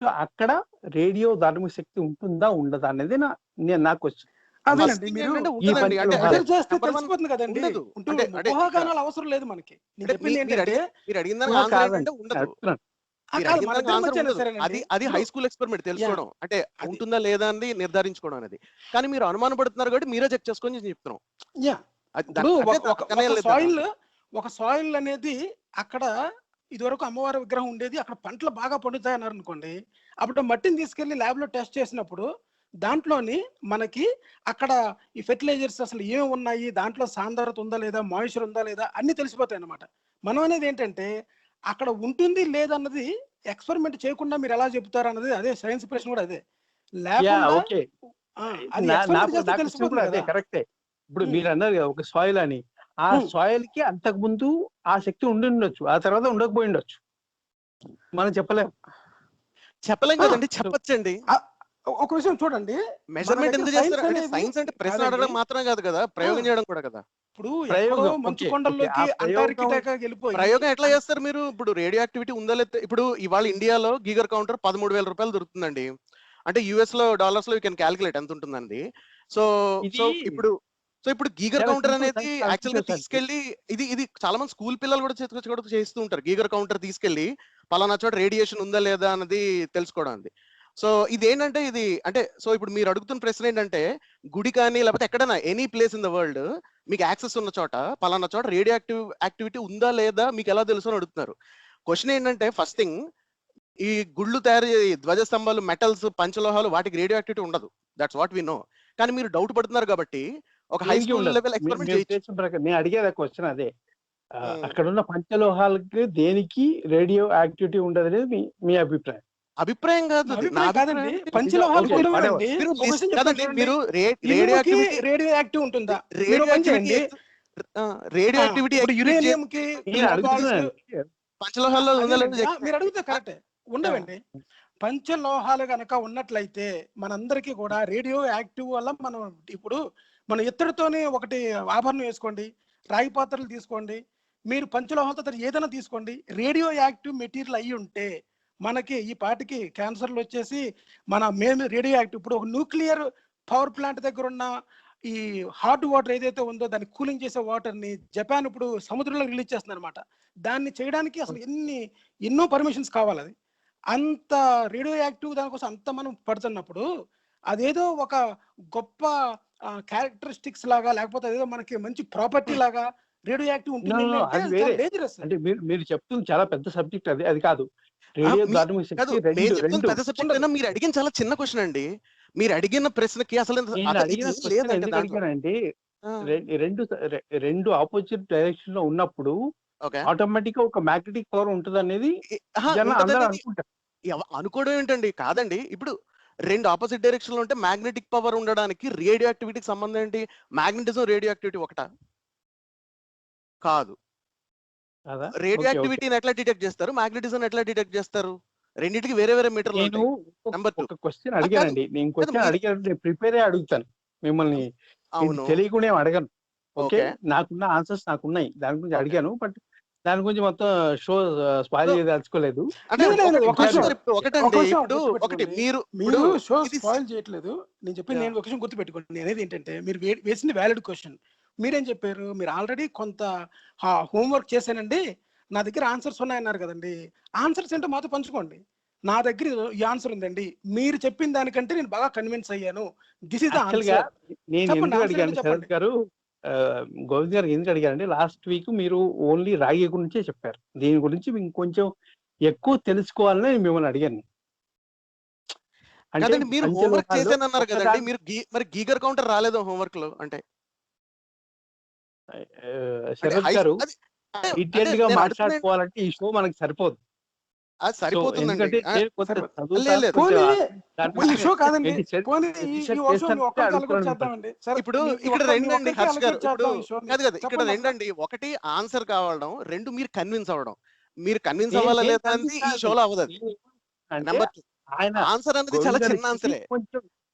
సో అక్కడ రేడియో ధార్మిక శక్తి ఉంటుందా ఉండదా అనేది నా క్వశ్చన్. అదేనండి, మీరు మెజర్ చేస్తే Number one, తెలిసిపోతుంది కదండి. ఉండదు. ఉంటుంది, అంటే ఊహాగానాలు అవసరం లేదు మనకి. నేను అంటే చెప్పింది మీరు ఏంటంటే మీరు అడిగిన దానికి ఆన్సర్ ఏంటంటే ఉండదు. అడుగుతున్నాను. మీరు కాదు, అడిగిన మన దానికి ఇద్దరి ఆన్సర్ మధ్య ఉండదు. సరేనండి. అది హై స్కూల్ ఎక్స్పెరిమెంట్ తెలుసుకోవడం, అంటే అది. ఉంటుందా లేదా అని నిర్ధారించుకోవడం అనేది. కానీ మీరు అనుమాన పడుతున్నారు కాబట్టి మీరే చెక్ చేసుకొని నేను చెప్తున్నాం. యా, ఇప్పుడు ఒక సాయిల్ అనేది అక్కడ ఇదివరకు అమ్మవారి విగ్రహం ఉండేది, అక్కడ పంటలు బాగా పండుతాయి అన్నారు అనుకోండి. అప్పుడు మట్టిని తీసుకెళ్లి ల్యాబ్ లో టెస్ట్ చేసినప్పుడు దాంట్లోని మనకి అక్కడ ఈ ఫెర్టిలైజర్స్ అసలు ఏమి ఉన్నాయి, దాంట్లో సాంద్రత ఉందా లేదా, మాయిశ్చర్ ఉందా లేదా అన్ని తెలిసిపోతాయి అన్నమాట. మనం అనేది ఏంటంటే అక్కడ ఉంటుంది లేదన్నది ఎక్స్పెరిమెంట్ చేయకుండా మీరు ఎలా చెప్తారు అన్నది, అదే సైన్స్ ప్రశ్న కూడా అదే. ఓకే, తెలిసిపోతుంది అదే కదా. కరెక్టే. ఇప్పుడు మీరు అన్నారు కదా ఒక సాయిల్ అని, ఆ సాయిల్ కి అంతకు ముందు ఆ శక్తి ఉండి ఉండొచ్చు, ఆ తర్వాత ఉండకపోయి ఉండొచ్చు, మనం చెప్పలేం కదండి, చెప్పొచ్చండి. ఒక విషయం చూడండి, మెజర్మెంట్ ఎందుకు చేస్తారు అంటే సైన్స్ అంటే ప్రశ్న అడగడం మాత్రం కాదు కదా, ప్రయోగం చేయడం కూడా కదా. ఇప్పుడు ప్రయోగం, మంచు ఓకే, కొండల్లోకి ఓకే, ఆ అంటార్కిటికా వెళ్ళిపోయి ప్రయోగం ఎట్లా చేస్తారు మీరు? ఇప్పుడు రేడియో యాక్టివిటీ ఉందా లేదా, ఇప్పుడు ఇవాళ ఇండియాలో గీగర్ కౌంటర్ 13,000 రూపాయలు దొరుకుతుందండి. అంటే యుఎస్ లో డాలర్స్ లో యూ కెన్ క్యాలిక్యులేట్ ఎంత ఉంటుందండి. సో ఇప్పుడు గీగర్ చాలా కౌంటర్ simple అనేది science యాక్చువల్ గా calculation. తీసుకెళ్లి ఇది చాలా మంది స్కూల్ పిల్లలు కూడా చేస్తూ ఉంటారు. గీగర్ కౌంటర్ తీసుకెళ్లి పలానా చోట రేడియేషన్ ఉందా లేదా అన్నది తెలుసుకోవడానికి. సో ఇదేంటంటే ఇది అంటే, సో ఇప్పుడు మీరు అడుగుతున్న ప్రశ్న ఏంటంటే గుడి కానీ లేకపోతే ఎక్కడైనా any place in the world మీకు యాక్సెస్ ఉన్న చోట పలానా చోట రేడియో యాక్టివిటీ ఉందా లేదా మీకు ఎలా తెలుసు అని అడుగుతున్నారు. క్వశ్చన్ ఏంటంటే ఫస్ట్ థింగ్, ఈ గుళ్ళు తయారు ధ్వజస్తంభాలు, మెటల్స్, పంచలోహాలు వాటికి రేడియో యాక్టివిటీ ఉండదు. That's what we know. కానీ మీరు డౌట్ పడుతున్నారు కాబట్టి ఒక హై స్కూల్ లెవెల్ ఎక్స్పెరిమెంట్ చేయొచ్చు. నేను అడిగేది క్వశ్చన్ అదే, అక్కడ ఉన్న పంచలోహాలకి దేనికి రేడియో యాక్టివిటీ ఉండదు అనేది మీ అభిప్రాయం? అభిప్రాయం కాదు, కాదండి, పంచలోహాలు రేడియో యాక్టివ్ ఉంటుందా? రేడియో యాక్టివిటీ యురేనియం కి పంచలోహాల్లో మీరు అడిగితే కరెక్టే, ఉండవండి. పంచలోహాలు గనక ఉన్నట్లయితే మనందరికీ కూడా రేడియో యాక్టివ్ వల్ల మనం ఇత్తడితోనే ఒకటి ఆభరణం వేసుకోండి, రాగి పాత్రలు తీసుకోండి, మీరు పంచలోహాలతో ఏదైనా తీసుకోండి, రేడియో యాక్టివ్ మెటీరియల్ అయ్యి ఉంటే మనకి ఈ పాటికి క్యాన్సర్లు వచ్చేసి మేము రేడియో యాక్టివ్. ఇప్పుడు ఒక న్యూక్లియర్ పవర్ ప్లాంట్ దగ్గర ఉన్న ఈ హాట్ వాటర్ ఏదైతే ఉందో దాన్ని కూలింగ్ చేసే వాటర్ ని జపాన్ ఇప్పుడు సముద్రంలో రిలీజ్ చేస్తుంది అనమాట. దాన్ని చేయడానికి అసలు ఎన్నో పర్మిషన్స్ కావాలి. అది అంత రేడియో యాక్టివ్ దానికోసం అంత మనం పడుతున్నప్పుడు అదేదో ఒక గొప్ప క్యారెక్టరిస్టిక్స్ లాగా, లేకపోతే అదేదో మనకి మంచి ప్రాపర్టీ లాగా రేడియో యాక్టివ్ ఉంటుంది అంటే మీరు చెప్తుంది చాలా పెద్ద సబ్జెక్ట్, అది కాదు. రేడియో ధార్మిక శక్తి పెద్ద సబ్జెక్ట్ అయినా మీరు అడిగిన చాలా చిన్న క్వశ్చన్ అండి. మీరు అడిగిన ప్రశ్నకి అసలు అడిగినంటే రెండు ఆపోజిట్ డైరెక్షన్ లో ఉన్నప్పుడు ఆటోమేటిక్ గా ఒక మ్యాగ్నెటిక్ పవర్ ఉంటుంది అనేది అనుకోవడం ఏంటండి? కాదండి, ఇప్పుడు రెండు ఆపోజిట్ డైరెక్షన్ లో ఉంటే మ్యాగ్నెటిక్ పవర్ ఉండడానికి రేడియో యాక్టివిటీకి సంబంధం ఏంటి? మ్యాగ్నెటిజం రేడియో యాక్టివిటీ ఒకటా? కాదు. రేడియో యాక్టివిటీని ఎట్లా డిటెక్ట్ చేస్తారు, మ్యాగ్నెటిజం ఎట్లా డిటెక్ట్ చేస్తారు? రెండింటికి వేరే వేరే మీటర్లు ఉంటాయి. ఒక క్వశ్చన్ అడిగానండి, నేను క్వశ్చన్ అడిగాను, ప్రిపేర్ అడుగుతాను మిమ్మల్ని, తెలియకుండా అడగను. ఓకే, నాకున్న ఆన్సర్స్ నాకున్నాయి, దాని గురించి అడిగాను. బట్ దాని గురించి మొత్తం షో స్పాయిల్ చేయదలుచుకోలేదు. మీరు షో స్పాయిల్ చేయట్లేదు. నేను చెప్పింది నేను ఒక విషయం గుర్తుపెట్టుకోండి. నేనేది ఏంటంటే మీరు వేసింది వ్యాలిడ్ క్వశ్చన్. మీరేం చెప్పారు? మీరు ఆల్రెడీ కొంత హోంవర్క్ చేశానండి, నా దగ్గర ఆన్సర్స్ ఉన్నాయన్నారు కదండి. ఆన్సర్స్ ఏంటో మాతో పంచుకోండి. నా దగ్గర ఈ ఆన్సర్ ఉందండి, మీరు చెప్పిన దానికంటే నేను బాగా కన్విన్స్ అయ్యాను, దిస్ ఇస్ ద యాక్చువల్ గా ఆన్సర్. నేను చెప్పండి, ఎందుకు ఆన్సర్ అడిగాను ఏంటో శరత్ చెప్పండి. గారు, గోవింద్ గారు ఎందుకు అడిగారంటే లాస్ట్ వీక్ మీరు ఓన్లీ రాగి గురించే చెప్పారు. దీని గురించి ఇంకొంచెం ఎక్కువ తెలుసుకోవాలని మిమ్మల్ని అడిగాను. అంటే కదండి మీరు హోంవర్క్ పంచలోహాల్లో చేశానన్నారు కదండి, ఒకదాని మీరు మరి గీగర్ కౌంటర్ రాలేదు హోంవర్క్ లో అంటే శరత్ గారు అది అంటే డీటెయిల్డ్ గా నేను అడుగుతున్నా, మాట్లాడుకోవాలంటే ఈ షో మనకి సరిపోదు. అది సో సరిపోతుందండి. ఎందుకంటే నేను కొంత సరిపోదు. చదువుతా, లేదు. కొంచెం పోనీ దాని పోనీ ఈ షో కాదండి, పోనీ ఈ రిసెర్చ్ ఓ షో మీ చేస్తానంటే ఒక్కరికి అలగొట్ అడుగుతున్నాను మిమ్మల్ని. చేద్దామండి. సరే, ఇప్పుడు మీ ఇక్కడ ఒక్క మీ రెండండి ఒక్కరికి హర్ష్ గారు, అలగొట్ ఇప్పుడు చేద్దాం ఈ షోని. కాదు ఇక్కడ చెప్పండి అసలు. రెండండి, ఒకటి ఆన్సర్ కావడం, రెండు మీరు కన్విన్స్ అవ్వడం. మీరు కన్విన్స్ నేను అవ్వాలా నేను లేదా అనేది ఈ కనిపిస్తాను. షోలో అవ్వదు. అది అంటే నెంబర్ 2 ఆయన ఆన్సర్ అనేది గోవింద్ చాలా గారు చిన్న ఆన్సరే.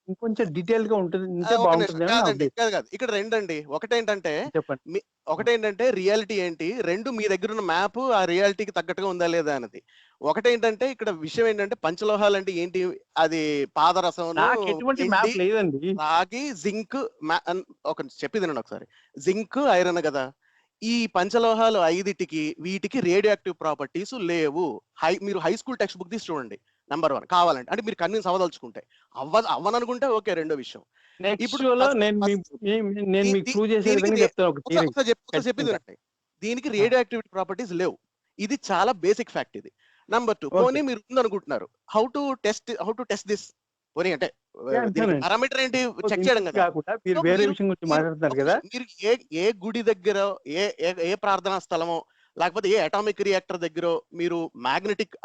ఇంకొంచెం డీటెయిల్ గా ఉంటుంది, ఉంటే ఒక నిమిషం బాగుంటుంది అని నా కాదండి, ఉద్దేశం. కాదు ఇక్కడ రెండండి. ఒకటేంటంటే చెప్పండి. ఒకటేంటంటే రియాలిటీ ఏంటి, రెండు మీ దగ్గర ఉన్న మ్యాప్ ఆ రియాలిటీకి తగ్గట్టుగా ఉందా లేదా అనేది. ఒకటేంటంటే ఇక్కడ విషయం ఏంటంటే పంచలోహాలు అంటే ఏంటి, అది పాదరసం, నాకు ఎటువంటి మ్యాప్ లేదండి. రాగి, జింక్, ఒక చెప్పేది నేను ఒకసారి, జింక్, ఐరన్ కదా. ఈ పంచలోహాలు వీటికి రేడియో యాక్టివ్ ప్రాపర్టీస్ లేవు. మీరు హై స్కూల్ టెక్స్ట్ బుక్ తీసి చూడండి, నెంబర్ 1 కావాలంటే. అంటే మీరు కన్విన్స్ అవ్వదలుచుకుంటే, అవ్వననుకుంటే ఓకే, రెండో విషయం. నెక్స్ట్ షోలో నేను మీకు ప్రూవ్ చేసే విధంగా చెప్తాను ఒక థియరీ. చెప్పేది వినండి. దీనికి రేడియో యాక్టివిటీ ప్రాపర్టీస్ లేవు. ఇది చాలా బేసిక్ ఫ్యాక్ట్. ఇది నెంబర్ 2. పోనీ మీరు ఉందనుకుంటున్నారు, హౌ టు టెస్ట్ దిస్, పోనీ అంటే పారామీటర్ ఏంటి చెక్ చేయడం కదా. కాకుండా మీరు వేరే విషయం గురించి మాట్లాడుతున్నారు కదా. మీరు ఏ గుడి దగ్గర, ఏ ప్రార్థనా స్థలమో, లేకపోతే ఏ అటామిక్ రియాక్టర్ దగ్గర మీరు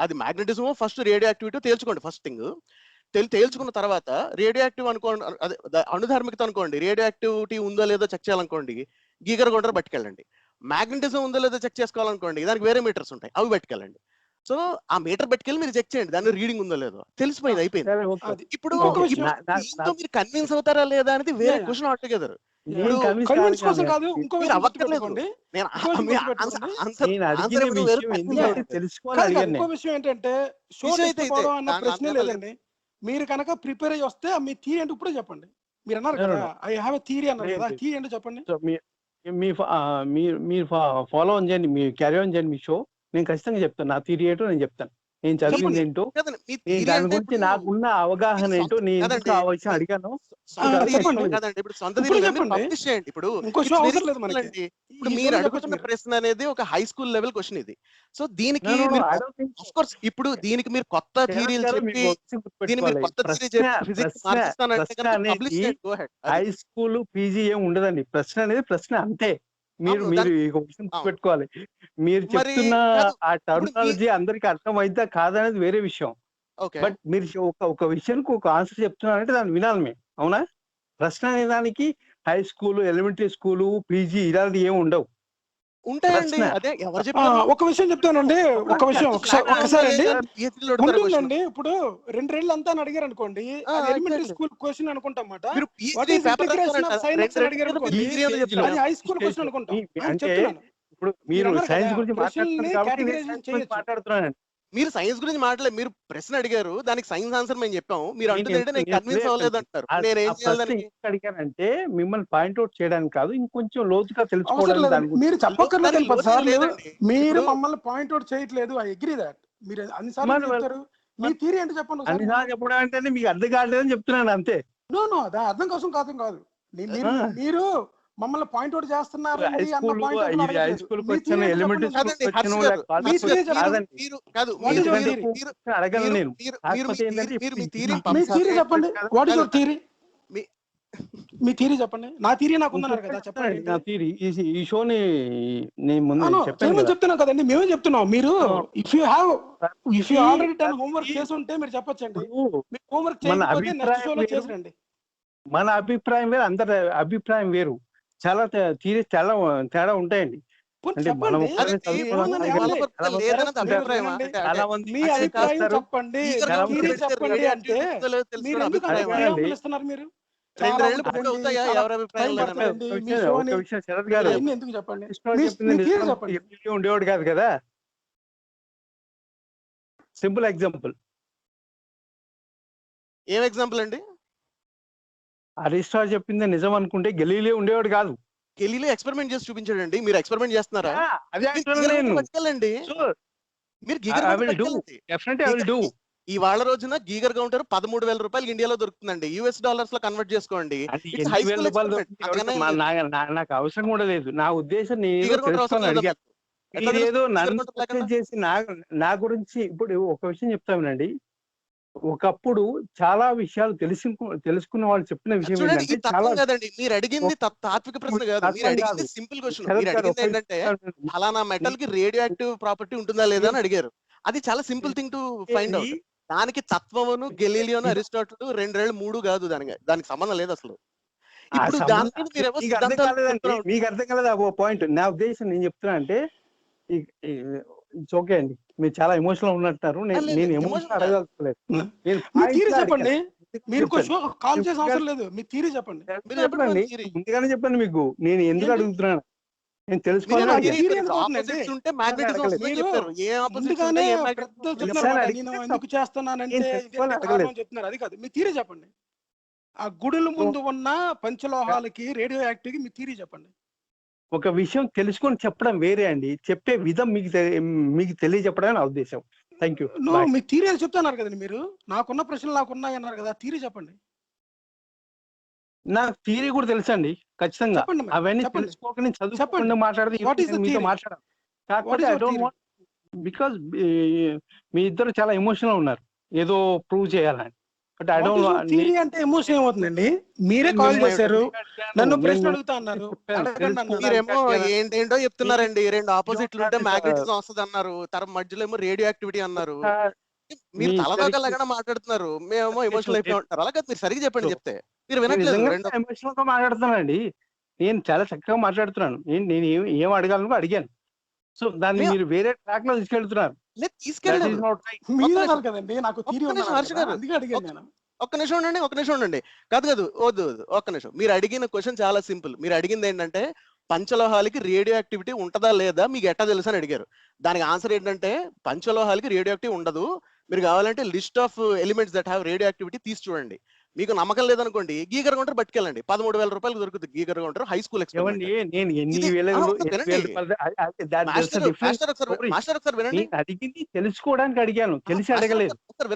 అది మ్యాగ్నెటిజమో ఫస్ట్ రేడియో యాక్టివిటీ తేల్చుకోండి. ఫస్ట్ థింగ్ తేల్చుకున్న తర్వాత రేడియో యాక్టివ్ అనుకోండి, అదే అణుధార్మికత అనుకోండి, రేడియో యాక్టివిటీ ఉందో లేదో చెక్ చేయాలనుకోండి, గీగర్ కౌంటర్ పట్టుకెళ్ళండి. మ్యాగ్నెటిజం ఉందో లేదో చెక్ చేసుకోవాలనుకోండి, దానికి వేరే మీటర్స్ ఉంటాయి, అవి పట్టుకెళ్ళండి. సో ఆ మీటర్ పట్టుకెళ్ళి మీరు చెక్ చేయండి, దాని రీడింగ్ ఉందో లేదో, తెలిసిపోయింది, అయిపోయింది. ఇప్పుడు దీంతో మీరు కన్విన్స్ అవుతారా లేదా అనేది వేరే క్వశ్చన్ ఆల్టుగెదర్. కన్విన్స్ కోసం కాదు, ఇంకో మీరు విషయం అవ్వక్కర్లేదు. గుర్తుపెట్టుకోండి. నేను నేను అడిగిన విషయం ఎందుకంటే తెలుసుకోవాలి కాదు, అడిగాను ఇంకో నేను. విషయం ఏంటంటే షో విషయం అయితే తెచ్చుకోవడం అన్న దాని ప్రశ్నే అంతేనా లేదండి. మీరు కనుక ప్రిపేర్ అయ్యి వస్తే మీ థియరీ ఏంటో ఇప్పుడే చెప్పండి. మీరు అన్నారు No, no, కదా, no. I have a theory అన్నారు కదా, లేదు. థియరీ ఏంటో చెప్పండి. సో మీరు ఫాలో ఆన్ చేయండి, మీరు క్యారీ ఆన్ చేయండి మీ షో. నేను ఖచ్చితంగా చెప్తాను, నా థియరీ ఏంటో నేను చెప్తాను, నేను చదివింది ఏంటో, కదండి, మీ నేను theory దాని అంటే గురించి ఇప్పుడు నాకున్న అవగాహన ఏంటో, నేను ఎందుకు కదండి, ఆ విషయం అడిగాను. సొంత చెప్పండి. theory కాదండి, ఇప్పుడు సొంత ఇప్పుడు theory చెప్పండి. పబ్లిష్ చేయండి. ఇప్పుడు ఇంకో షో it's very అవసరం లేదు simple మనకి. అండి. ఇప్పుడు ఈ మీరు షోలో అడుగుతున్న చెప్పొచ్చు మీరు. ప్రశ్న అనేది ఒక హై స్కూల్ లెవెల్ క్వశ్చన్ ఇది. సో దీనికి No, మీరు I don't think so. Of course ఇప్పుడు దీనికి మీరు కొత్త థియరీలు చెప్పి దీన్ని మీరు కొత్త థియరీ చెప్పి ఫిజిక్స్ మార్చిస్తానంటే ప్రశ్న కనుక అనేది పబ్లిష్ చేయండి, go head. High school PG ఏం ఉండదండి. ప్రశ్న అనేది ప్రశ్న అంతే. మీరు అవును, మీరు ఒక విషయం గుర్తుపెట్టుకోవాలి. మీరు మరి చెప్తున్న కాదు, ఆ టర్మినాలజీ అందరికి అర్థమైద్దా కాదనేది వేరే విషయం. ఓకే, బట్ మీరు ఒక విషయానికి ఒక ఆన్సర్ చెప్తున్నారంటే దాన్ని వినాలి మేము, అవునా? ప్రశ్న అనే దానికి high school, elementary school, PG ఇలాంటివి ఏమి ఉండవు. ఉంటాయండి. ప్రశ్న. అదే ఎవరు చెప్పారు? ఒక విషయం చెప్తానండి, ఒక విషయం ఒకసారి అండి. PhD లో అడుగుతారు question. ఉంటుందండి, ఇప్పుడు 2 రెళ్ళు అంతా అని అడిగారు అనుకోండి, అది ఎలిమెంటరీ స్కూల్ క్వశ్చన్ అనుకుంటామాట. మీరు what PhD is paper integration of science అని అడిగారు అనుకోండి, అది హై స్కూల్ క్వశ్చన్ అనుకుంటాం. అంటే చెప్తున్నాను, ఇప్పుడు మీరు మీరు అన్నారు సైన్స్ కదా, గురించి ప్రశ్నల్ని మాట్లాడుతున్నారు కాబట్టి నేను categorization సైన్స్ గురించి చేయొచ్చు. మాట్లాడుతున్నాను. మీరు సైన్స్ గురించి మాట్లాడలేదు, మీరు ప్రశ్న అడిగారు, దానికి సైన్స్ ఆన్సర్ మేము చెప్పాము. మీరు అంటుంది ఏంటంటే నేను కన్విన్స్ అవ్వలేదు అంటారు. నేను ఏం చేయాలి దానికి? అడిగానంటే మిమ్మల్ని పాయింట్అవుట్ చేయడానికి కాదు, ఇంకొంచెం లోతుగా అవసరం తెలుసుకోవడానికి. లేదు, దాని గురించి మీరు చెప్పక్కర్లేదు దానికి 10 సార్లు. లేదండి. మీరు ఇప్పుడు మమ్మల్ని పాయింట్అవుట్ చేయట్లేదు, ఐ అగ్రీ దాట్. మీరు అన్నిసార్లు మరి- చెప్తారు, మీ థియరీ ఏంటో చెప్పండి ఒకసారి. అన్నిసార్లు చెప్పడం అంటే మీకు అర్థం కావట్లేదని చెప్తున్నాను అంతే. నో అర్థం కోసం కాదు. మీరు మమ్మల్ని పాయింట్అవుట్ చేస్తున్నారు high school high school question, elementary school కాదండి, క్వశ్చన్, హర్ష్ గారు, కాదండి. మీరు కాదు, What is your theory? అడగలను నేను. మీరు కాకపోతే ఏంటంటే మీ మీ థియరీ థియరీ చెప్పండి. What is your theory? Me- me theory చెప్పండి. నా థియరీ నాకు ఉందన్నారు కదా, చెప్పండి. నా థియరీ ఈ షోని నేను ముందు చెప్పాను చేయమని కదా. చెప్తున్నాం కదండి, మేమే చెప్తున్నాం. మీరు if you already done homework చేసి ఉంటే మీరు చెప్పొచ్చండి. మీరు హోంవర్క్ చేయకపోతే నెక్స్ట్ షోలో చేసిరండి. మన అభిప్రాయం వేరు, అందరి అభిప్రాయం వేరు. చాలా థియరీస్ చాలా తేడా ఉంటాయండి. అంటే మనం చెప్పండి. ఒకసారి చదువుకోవడం ఏముందని చాలా చెప్పండి. మంది లేదన్నది అభిప్రాయమా? లేదండి. చాలా మంది మీ అదే అభిప్రాయం చేస్తారు. చెప్పండి, చాలా మంది థియరీ చెప్పండి అంటే మీరు ఎందుకు అభిప్రాయం అభిప్రాయం example ఇస్తున్నారు? మీరు రెండు చాలా రెళ్ళు మంది అవుతాయా? చాలా ఎవరి అభిప్రాయం టైం లేదన్నది. పడుతుందండి. మీ షోని ఒక విషయం శరత్ గారు ఇవన్నీ ఎందుకు చెప్పండి? కృష్ణుడు చెప్పింది మీ థియరీ నిజం చెప్పండి. ఎమ్మెల్యే ఉండేవాడు కాదు కదా. సింపుల్ ఎగ్జాంపుల్, ఏం ఎగ్జాంపుల్ అండి? అరిస్టాటిల్ చెప్పింది నిజం అనుకుంటే గెలీలియో ఉండేవాడు కాదు. గెలీలియో ఎక్స్పెరిమెంట్ చేసి చూపించాడండి. మీరు ఎక్స్పెరిమెంట్ చేస్తున్నారా? అదే అంటున్నాను నేను. పట్టుకెళ్ళండి. So, మీరు I will do. Definitely I will do. ఇవాళ రోజున గీగర్ కౌంటర్ 13,000 రూపాయలకి ఇండియాలో దొరుకుతుందండి. యూఎస్ డాలర్స్ లో కన్వర్ట్ చేసుకోండి. It's high school experiment. నాకు అవసరం కూడా లేదు. నా ఉద్దేశం నేను గీగర్ కౌంటర్ అవసరం తెలుసుకోవాలని లేదా? అడిగాను. ఏదో నన్ను క్వశ్చన్ చేసి నా గురించి ఇప్పుడు ఒక విషయం చెప్తానండి. ఒకప్పుడు చాలా విషయాలు తెలుసుకున్న వాళ్ళు చెప్పిన విషయం చూడండి, ఏంటంటే ఇది తత్వం కాదండి. మీరు అడిగింది తాత్విక ప్రశ్న కాదు. మీరు అడిగింది సింపుల్ క్వశ్చన్. మీరు అడిగింది ఏంటంటే ఫలానా మెటల్ కి రేడియో యాక్టివ్ ప్రాపర్టీ ఉంటుందా లేదా అని అడిగారు. అది చాలా simple thing to find out. దానికి తత్వమును గెలీలియోను అరిస్టాటిల్ 2 3 కాదు. దానికి సంబంధం లేదు అసలు. ఇప్పుడు దాంట్లో మీరేమో మీకు అర్థం కాలేదు ఆ పాయింట్. నా ఉద్దేశం నేను చెప్తున్నా అంటే ఓకే అండి, మీరు చాలా ఎమోషనల్ ఉన్నట్టున్నారు. నేను ఎమోషనల్ అడగలేదు. చెప్పండి, మీరు కాల్ చేసిన అవసరం లేదు. మీ థియరీ చెప్పండి. ముందుగానే చెప్పండి మీకు నేను ఎందుకు అడుగుతున్నాను. నేను తెలుసుకోవాలి. ఎందుకు చేస్తున్నానంటే చెప్తున్నారు, అది కాదు. మీ థియరీ చెప్పండి. ఆ గుడుల ముందు ఉన్న పంచలోహాలకి రేడియో యాక్టివ్ మీ థియరీ చెప్పండి. ఒక విషయం తెలుసుకొని చెప్పడం వేరే అండి, చెప్పే విధం మీకు తెలియజెప్పడం నా ఉద్దేశం. Thank you. మీ థియరీ అని చెప్తున్నారు కదండి. మీరు నాకున్న ప్రశ్నలు నాకున్నాయి అన్నారు కదా, థియరీ చెప్పండి. నాకు థియరీ కూడా తెలుసండి ఖచ్చితంగా. అవన్నీ తెలుసుకోకుండా చదువుకోకుండా మాట్లాడాలి. కాకపోతే బికాస్ మీ ఇద్దరు చాలా ఎమోషనల్ ఉన్నారు, ఏదో ప్రూవ్ చేయాలని. థియరీ అంటే ఎమోషన్ ఏమవుతుందండి? మీరే కాల్ చేశారు, నన్ను ప్రశ్న అడుగుతా అన్నారు. మీరేమో ఏంటేంటో చెప్తున్నారండి. 2 ఆపోజిట్లు ఉంటే మ్యాగ్నెటిజం వస్తుంది అన్నారు, తర్వాత మధ్యలో ఏమో రేడియో యాక్టివిటీ అన్నారు. మీరు తలదోగలాగా మాట్లాడుతున్నారు, మేమేమో ఎమోషనల్ అయిపోయి ఉంటారు. అలాగే మీరు సరిగ్గా చెప్పండి. చెప్తే మీరు వినట్లేదు. ఎమోషనల్ గా మాట్లాడుతున్నానండి. నేను చాలా చక్కగా మాట్లాడుతున్నాను. నేను ఏం అడగాలను అడిగాను. సో దాన్ని మీరు వేరే ట్రాక్ లో తీసుకెళ్తున్నారు. ఒక్క నిమిషం ఉండండి. కాదు వద్దు. ఒక్క నిమిషం. మీరు అడిగిన క్వశ్చన్ చాలా సింపుల్. మీరు అడిగింది ఏంటంటే పంచలోహాలకి రేడియో యాక్టివిటీ ఉంటదా లేదా మీకు ఎట్టా తెలుసు అని అడిగారు. దానికి ఆన్సర్ ఏంటంటే పంచలోహాలకి రేడియో యాక్టివ్ ఉండదు. మీరు కావాలంటే list of elements that have radio activity తీసి చూడండి. మీకు నమ్మకం లేదనుకోండి, గీగర్ కౌంటర్ పట్టుకెళ్ళండి. 13,000 రూపాయలు దొరుకుతుంది గీగర్ కౌంటర్. High school experiment. అడిగింది తెలుసుకోవడానికి అడిగాను, తెలిసి అడగలేదు. ఒకసారి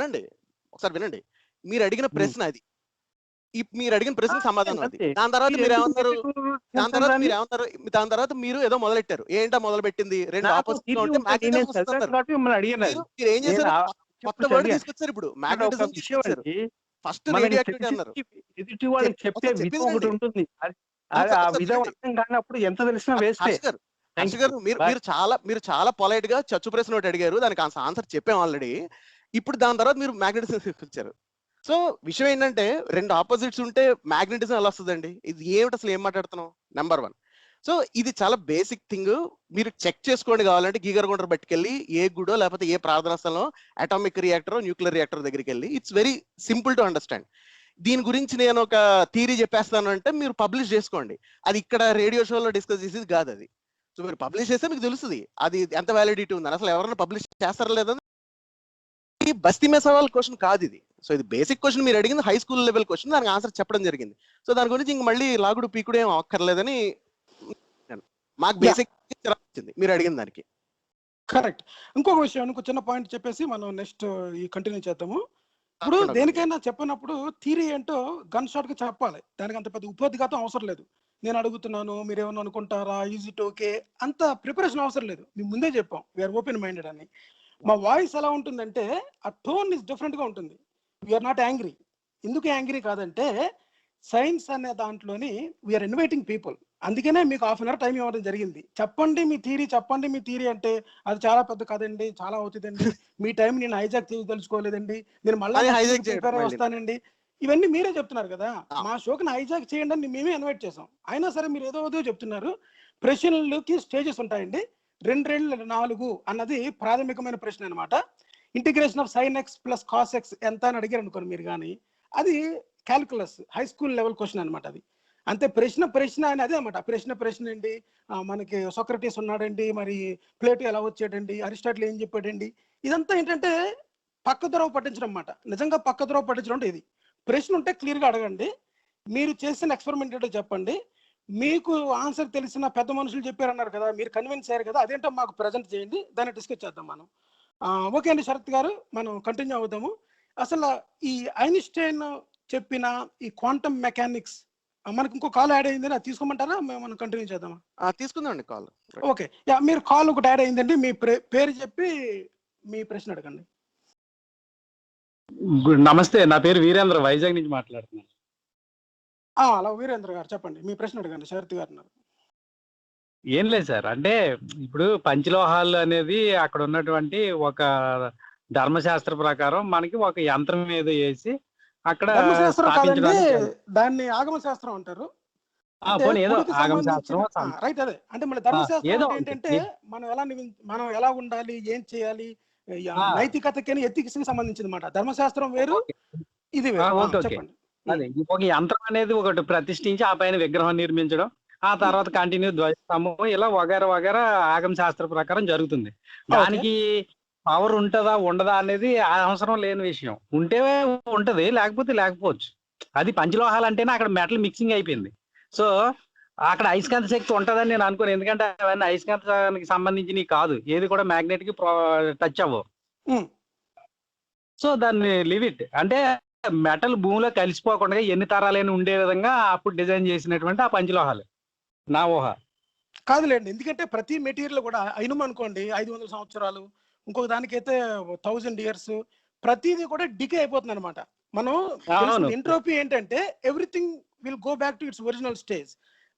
వినండి. మీరు అడిగిన ప్రశ్న అది. మీరు అడిగిన ప్రశ్న సమాధానం అది. దాని తర్వాత మీరు ఏదో మొదలెట్టారు. ఏంటో మొదలు పెట్టింది 2 ఆపోజిట్ ఉంటే మీరు ఏం చేశారు? కొత్త వర్డ్ తీసుకొచ్చారు. ఇప్పుడు మ్యాగ్నెటిజం తీసుకొచ్చారు. ఫస్ట్ రేడియో యాక్టివిటీ అన్నారు. ఎదుటి వాళ్ళకి చెప్పే విధం ఒకటి ఉంటుంది. ఆ విధం అర్థం కానప్పుడు ఎంత తెలిసినా వేస్ట్. హర్ష గారు, మీరు చాలా పొలైట్ గా చచ్చు ప్రశ్న ఒకటి అడిగారు, దానికి ఆన్సర్ చెప్పాం ఆల్రెడీ. ఇప్పుడు దాని తర్వాత మీరు మ్యాగ్నెటిజం తీసుకొచ్చారు. సో విషయం ఏంటంటే 2 ఆపోజిట్స్ ఉంటే మ్యాగ్నెటిజం ఎలా వస్తుందండి? ఇది ఏమిటి అసలు? ఏం మాట్లాడుతున్నాం? నెంబర్ 1. సో ఇది చాలా బేసిక్ థింగ్. మీరు చెక్ చేసుకోండి. కావాలంటే గీగర్ కౌంటర్ పట్టుకెళ్ళి ఏ గుడో లేకపోతే ఏ ప్రార్థనా స్థలంలో అటామిక్ రియాక్టర్, న్యూక్లియర్ రియాక్టర్ దగ్గరికి వెళ్ళి it's very simple to understand. దీని గురించి నేను ఒక థియరీ చెప్పేస్తాను అంటే మీరు పబ్లిష్ చేసుకోండి. అది ఇక్కడ రేడియో షోలో డిస్కస్ చేసేది కాదు అది. సో మీరు పబ్లిష్ చేస్తే మీకు తెలుస్తుంది అది ఎంత వ్యాలిడిటీ ఉందని. అసలు ఎవరైనా పబ్లిష్ చేస్తారా లేదని బస్తీ మే సవాల్ క్వశ్చన్ కాదు ఇది. సో ఇది బేసిక్ క్వశ్చన్. మీరు అడిగింది హై స్కూల్ లెవెల్ క్వశ్చన్, దానికి ఆన్సర్ చెప్పడం జరిగింది. సో దాని గురించి ఇంక మళ్ళీ లాగుడు పీకుడు ఏం అక్కర్లేదని మాకు బేసిక్ వచ్చింది మీరు అడిగిన దానికి. కరెక్ట్. ఇంకొక విషయం, ఇంకో చిన్న పాయింట్ చెప్పేసి మనం నెక్స్ట్ ఈ కంటిన్యూ చేద్దాము. ఇప్పుడు దేనికైనా చెప్పినప్పుడు థియరీ ఏంటో గన్ షాట్ గా చెప్పాలి. దానికి అంత పెద్ద ఉపోద్ఘాతం అవసరం లేదు. నేను అడుగుతున్నాను, మీరేమన్నా అనుకుంటారా, ఈజ్ ఇట్ ఓకే, అంత ప్రిపరేషన్ అవసరం లేదు. మేము ముందే చెప్పాం వీఆర్ ఓపెన్ మైండెడ్ అని. మా వాయిస్ ఎలా ఉంటుందంటే ఆ టోన్ ఇస్ డిఫరెంట్ గా ఉంటుంది. We're not angry. ఎందుకు యాంగ్రీ కాదంటే సైన్స్ అనే దాంట్లోని వీఆర్ ఇన్వైటింగ్ పీపుల్. అందుకనే మీకు 1/2 hour టైం ఇవ్వడం జరిగింది. చెప్పండి మీ థియరీ అంటే అది చాలా పెద్ద కదండి, చాలా అవుతుందండి, మీ టైం నేను హైజాక్ చేసి తెలుసుకోలేదండి, నేను మళ్ళీ వస్తానండి, ఇవన్నీ మీరే చెప్తున్నారు కదా. మా షోకి హైజాక్ చేయండి అని మేమే ఇన్వైట్ చేసాం. అయినా సరే మీరు ఏదో చెప్తున్నారు. ప్రశ్నలకి స్టేజెస్ ఉంటాయండి. 2 4 అన్నది ప్రాథమికమైన ప్రశ్న అనమాట. Integration of sin x + cos x ఎంత అని అడిగారు అనుకోండి మీరు, కానీ అది calculus high school level question అనమాట. అది అంతే. ప్రశ్న అని అదే అనమాట. ప్రశ్న ఏంటి, మనకి సోక్రటీస్ ఉన్నాడండి, మరి ప్లేటో ఎలా వచ్చాడండి, అరిస్టాటిల్ ఏం చెప్పాడండి, ఇదంతా ఏంటంటే పక్కద్రోవ పట్టించడం అన్నమాట. నిజంగా పక్కద్రోవ పట్టించడం అంటే ఇది. ప్రశ్న ఉంటే క్లియర్గా అడగండి, మీరు చేసిన ఎక్స్పెరిమెంట్ ఏంటో చెప్పండి, మీకు ఆన్సర్ తెలిసిన పెద్ద మనుషులు చెప్పారన్నారు కదా, మీరు కన్విన్స్ అయ్యారు కదా, అదేంటో మాకు ప్రజెంట్ చేయండి, దాన్ని డిస్కస్ చేద్దాం మనం. ఓకే అండి శరత్ గారు, మనం కంటిన్యూ అవుదాము. అసలు ఈ ఐన్స్టైన్ చెప్పిన ఈ క్వాంటమ్ మెకానిక్స్ మనకి ఇంకో కాల్ యాడ్ అయిందని అది తీసుకోమంటారా మనం కంటిన్యూ చేద్దామా? తీసుకుందామండి కాల్. ఓకే, యా, మీరు కాల్ ఒకటి యాడ్ అయిందండి. మీ పేరు చెప్పి మీ ప్రశ్న అడగండి. నమస్తే, నా పేరు వీరేంద్ర, వైజాగ్ నుంచి మాట్లాడుతున్నాను. అలా వీరేంద్ర గారు చెప్పండి, మీ ప్రశ్న అడగండి. శరత్ గారు ఉన్నారు. ఏం లేదు సార్, అంటే ఇప్పుడు పంచలోహాలు అనేది అక్కడ ఉన్నటువంటి ఒక ధర్మశాస్త్ర ప్రకారం మనకి ఒక యంత్రం మీద వేసి అక్కడ ధర్మశాస్త్రం కాదండి, స్థాపించడానికి దాన్ని ఆగమ శాస్త్రం అంటారు. పోనీ ఏదో ఆగమ శాస్త్రం రైట్. అదే అంటే మన ధర్మశాస్త్రం ఏదో ఏంటంటే మనం ఎలా ఉండాలి, ఏం చేయాలి, నైతికతకి ఎథిక్స్ కి సంబంధించింది మాట. ధర్మశాస్త్రం వేరు, ఇది వేరు. చెప్పండి. అదే ఒక యంత్రం అనేది ఒకటి ప్రతిష్ఠించి ఆ పైన విగ్రహం నిర్మించడం, ఆ తర్వాత కంటిన్యూ ధ్వజస్తంభం, ఇలా వగేర వగేర ఆగమ శాస్త్ర ప్రకారం జరుగుతుంది. దానికి పవర్ ఉంటదా ఉండదా అనేది అవసరం లేని విషయం. ఉంటే ఉంటది, లేకపోతే లేకపోవచ్చు. అది పంచలోహాలు అంటేనే అక్కడ మెటల్ మిక్సింగ్ అయిపోయింది. సో అక్కడ అయస్కాంత శక్తి ఉంటదని నేను అనుకోను, ఎందుకంటే అవన్నీ అయస్కాంతానికి సంబంధించినవి కాదు, ఏది కూడా మ్యాగ్నెట్ కి టచ్ అవ్వవు. సో దాన్ని లివ్ ఇట్ అంటే మెటల్ భూమిలో కలిసిపోకుండా ఎన్ని తరాలైనా ఉండే విధంగా అప్పుడు డిజైన్ చేసినటువంటి ఆ పంచలోహాలు నా ఊహ. కాదులేండి, ఎందుకంటే ప్రతి మెటీరియల్ కూడా ఇనుము అనుకోండి 500 సంవత్సరాలు, ఇంకొక దానికైతే 1000 years, ప్రతిదీ కూడా డికే అయిపోతుంది అనమాట. మనం ఎంట్రోపీ ఏంటంటే everything will go back to it's original stage.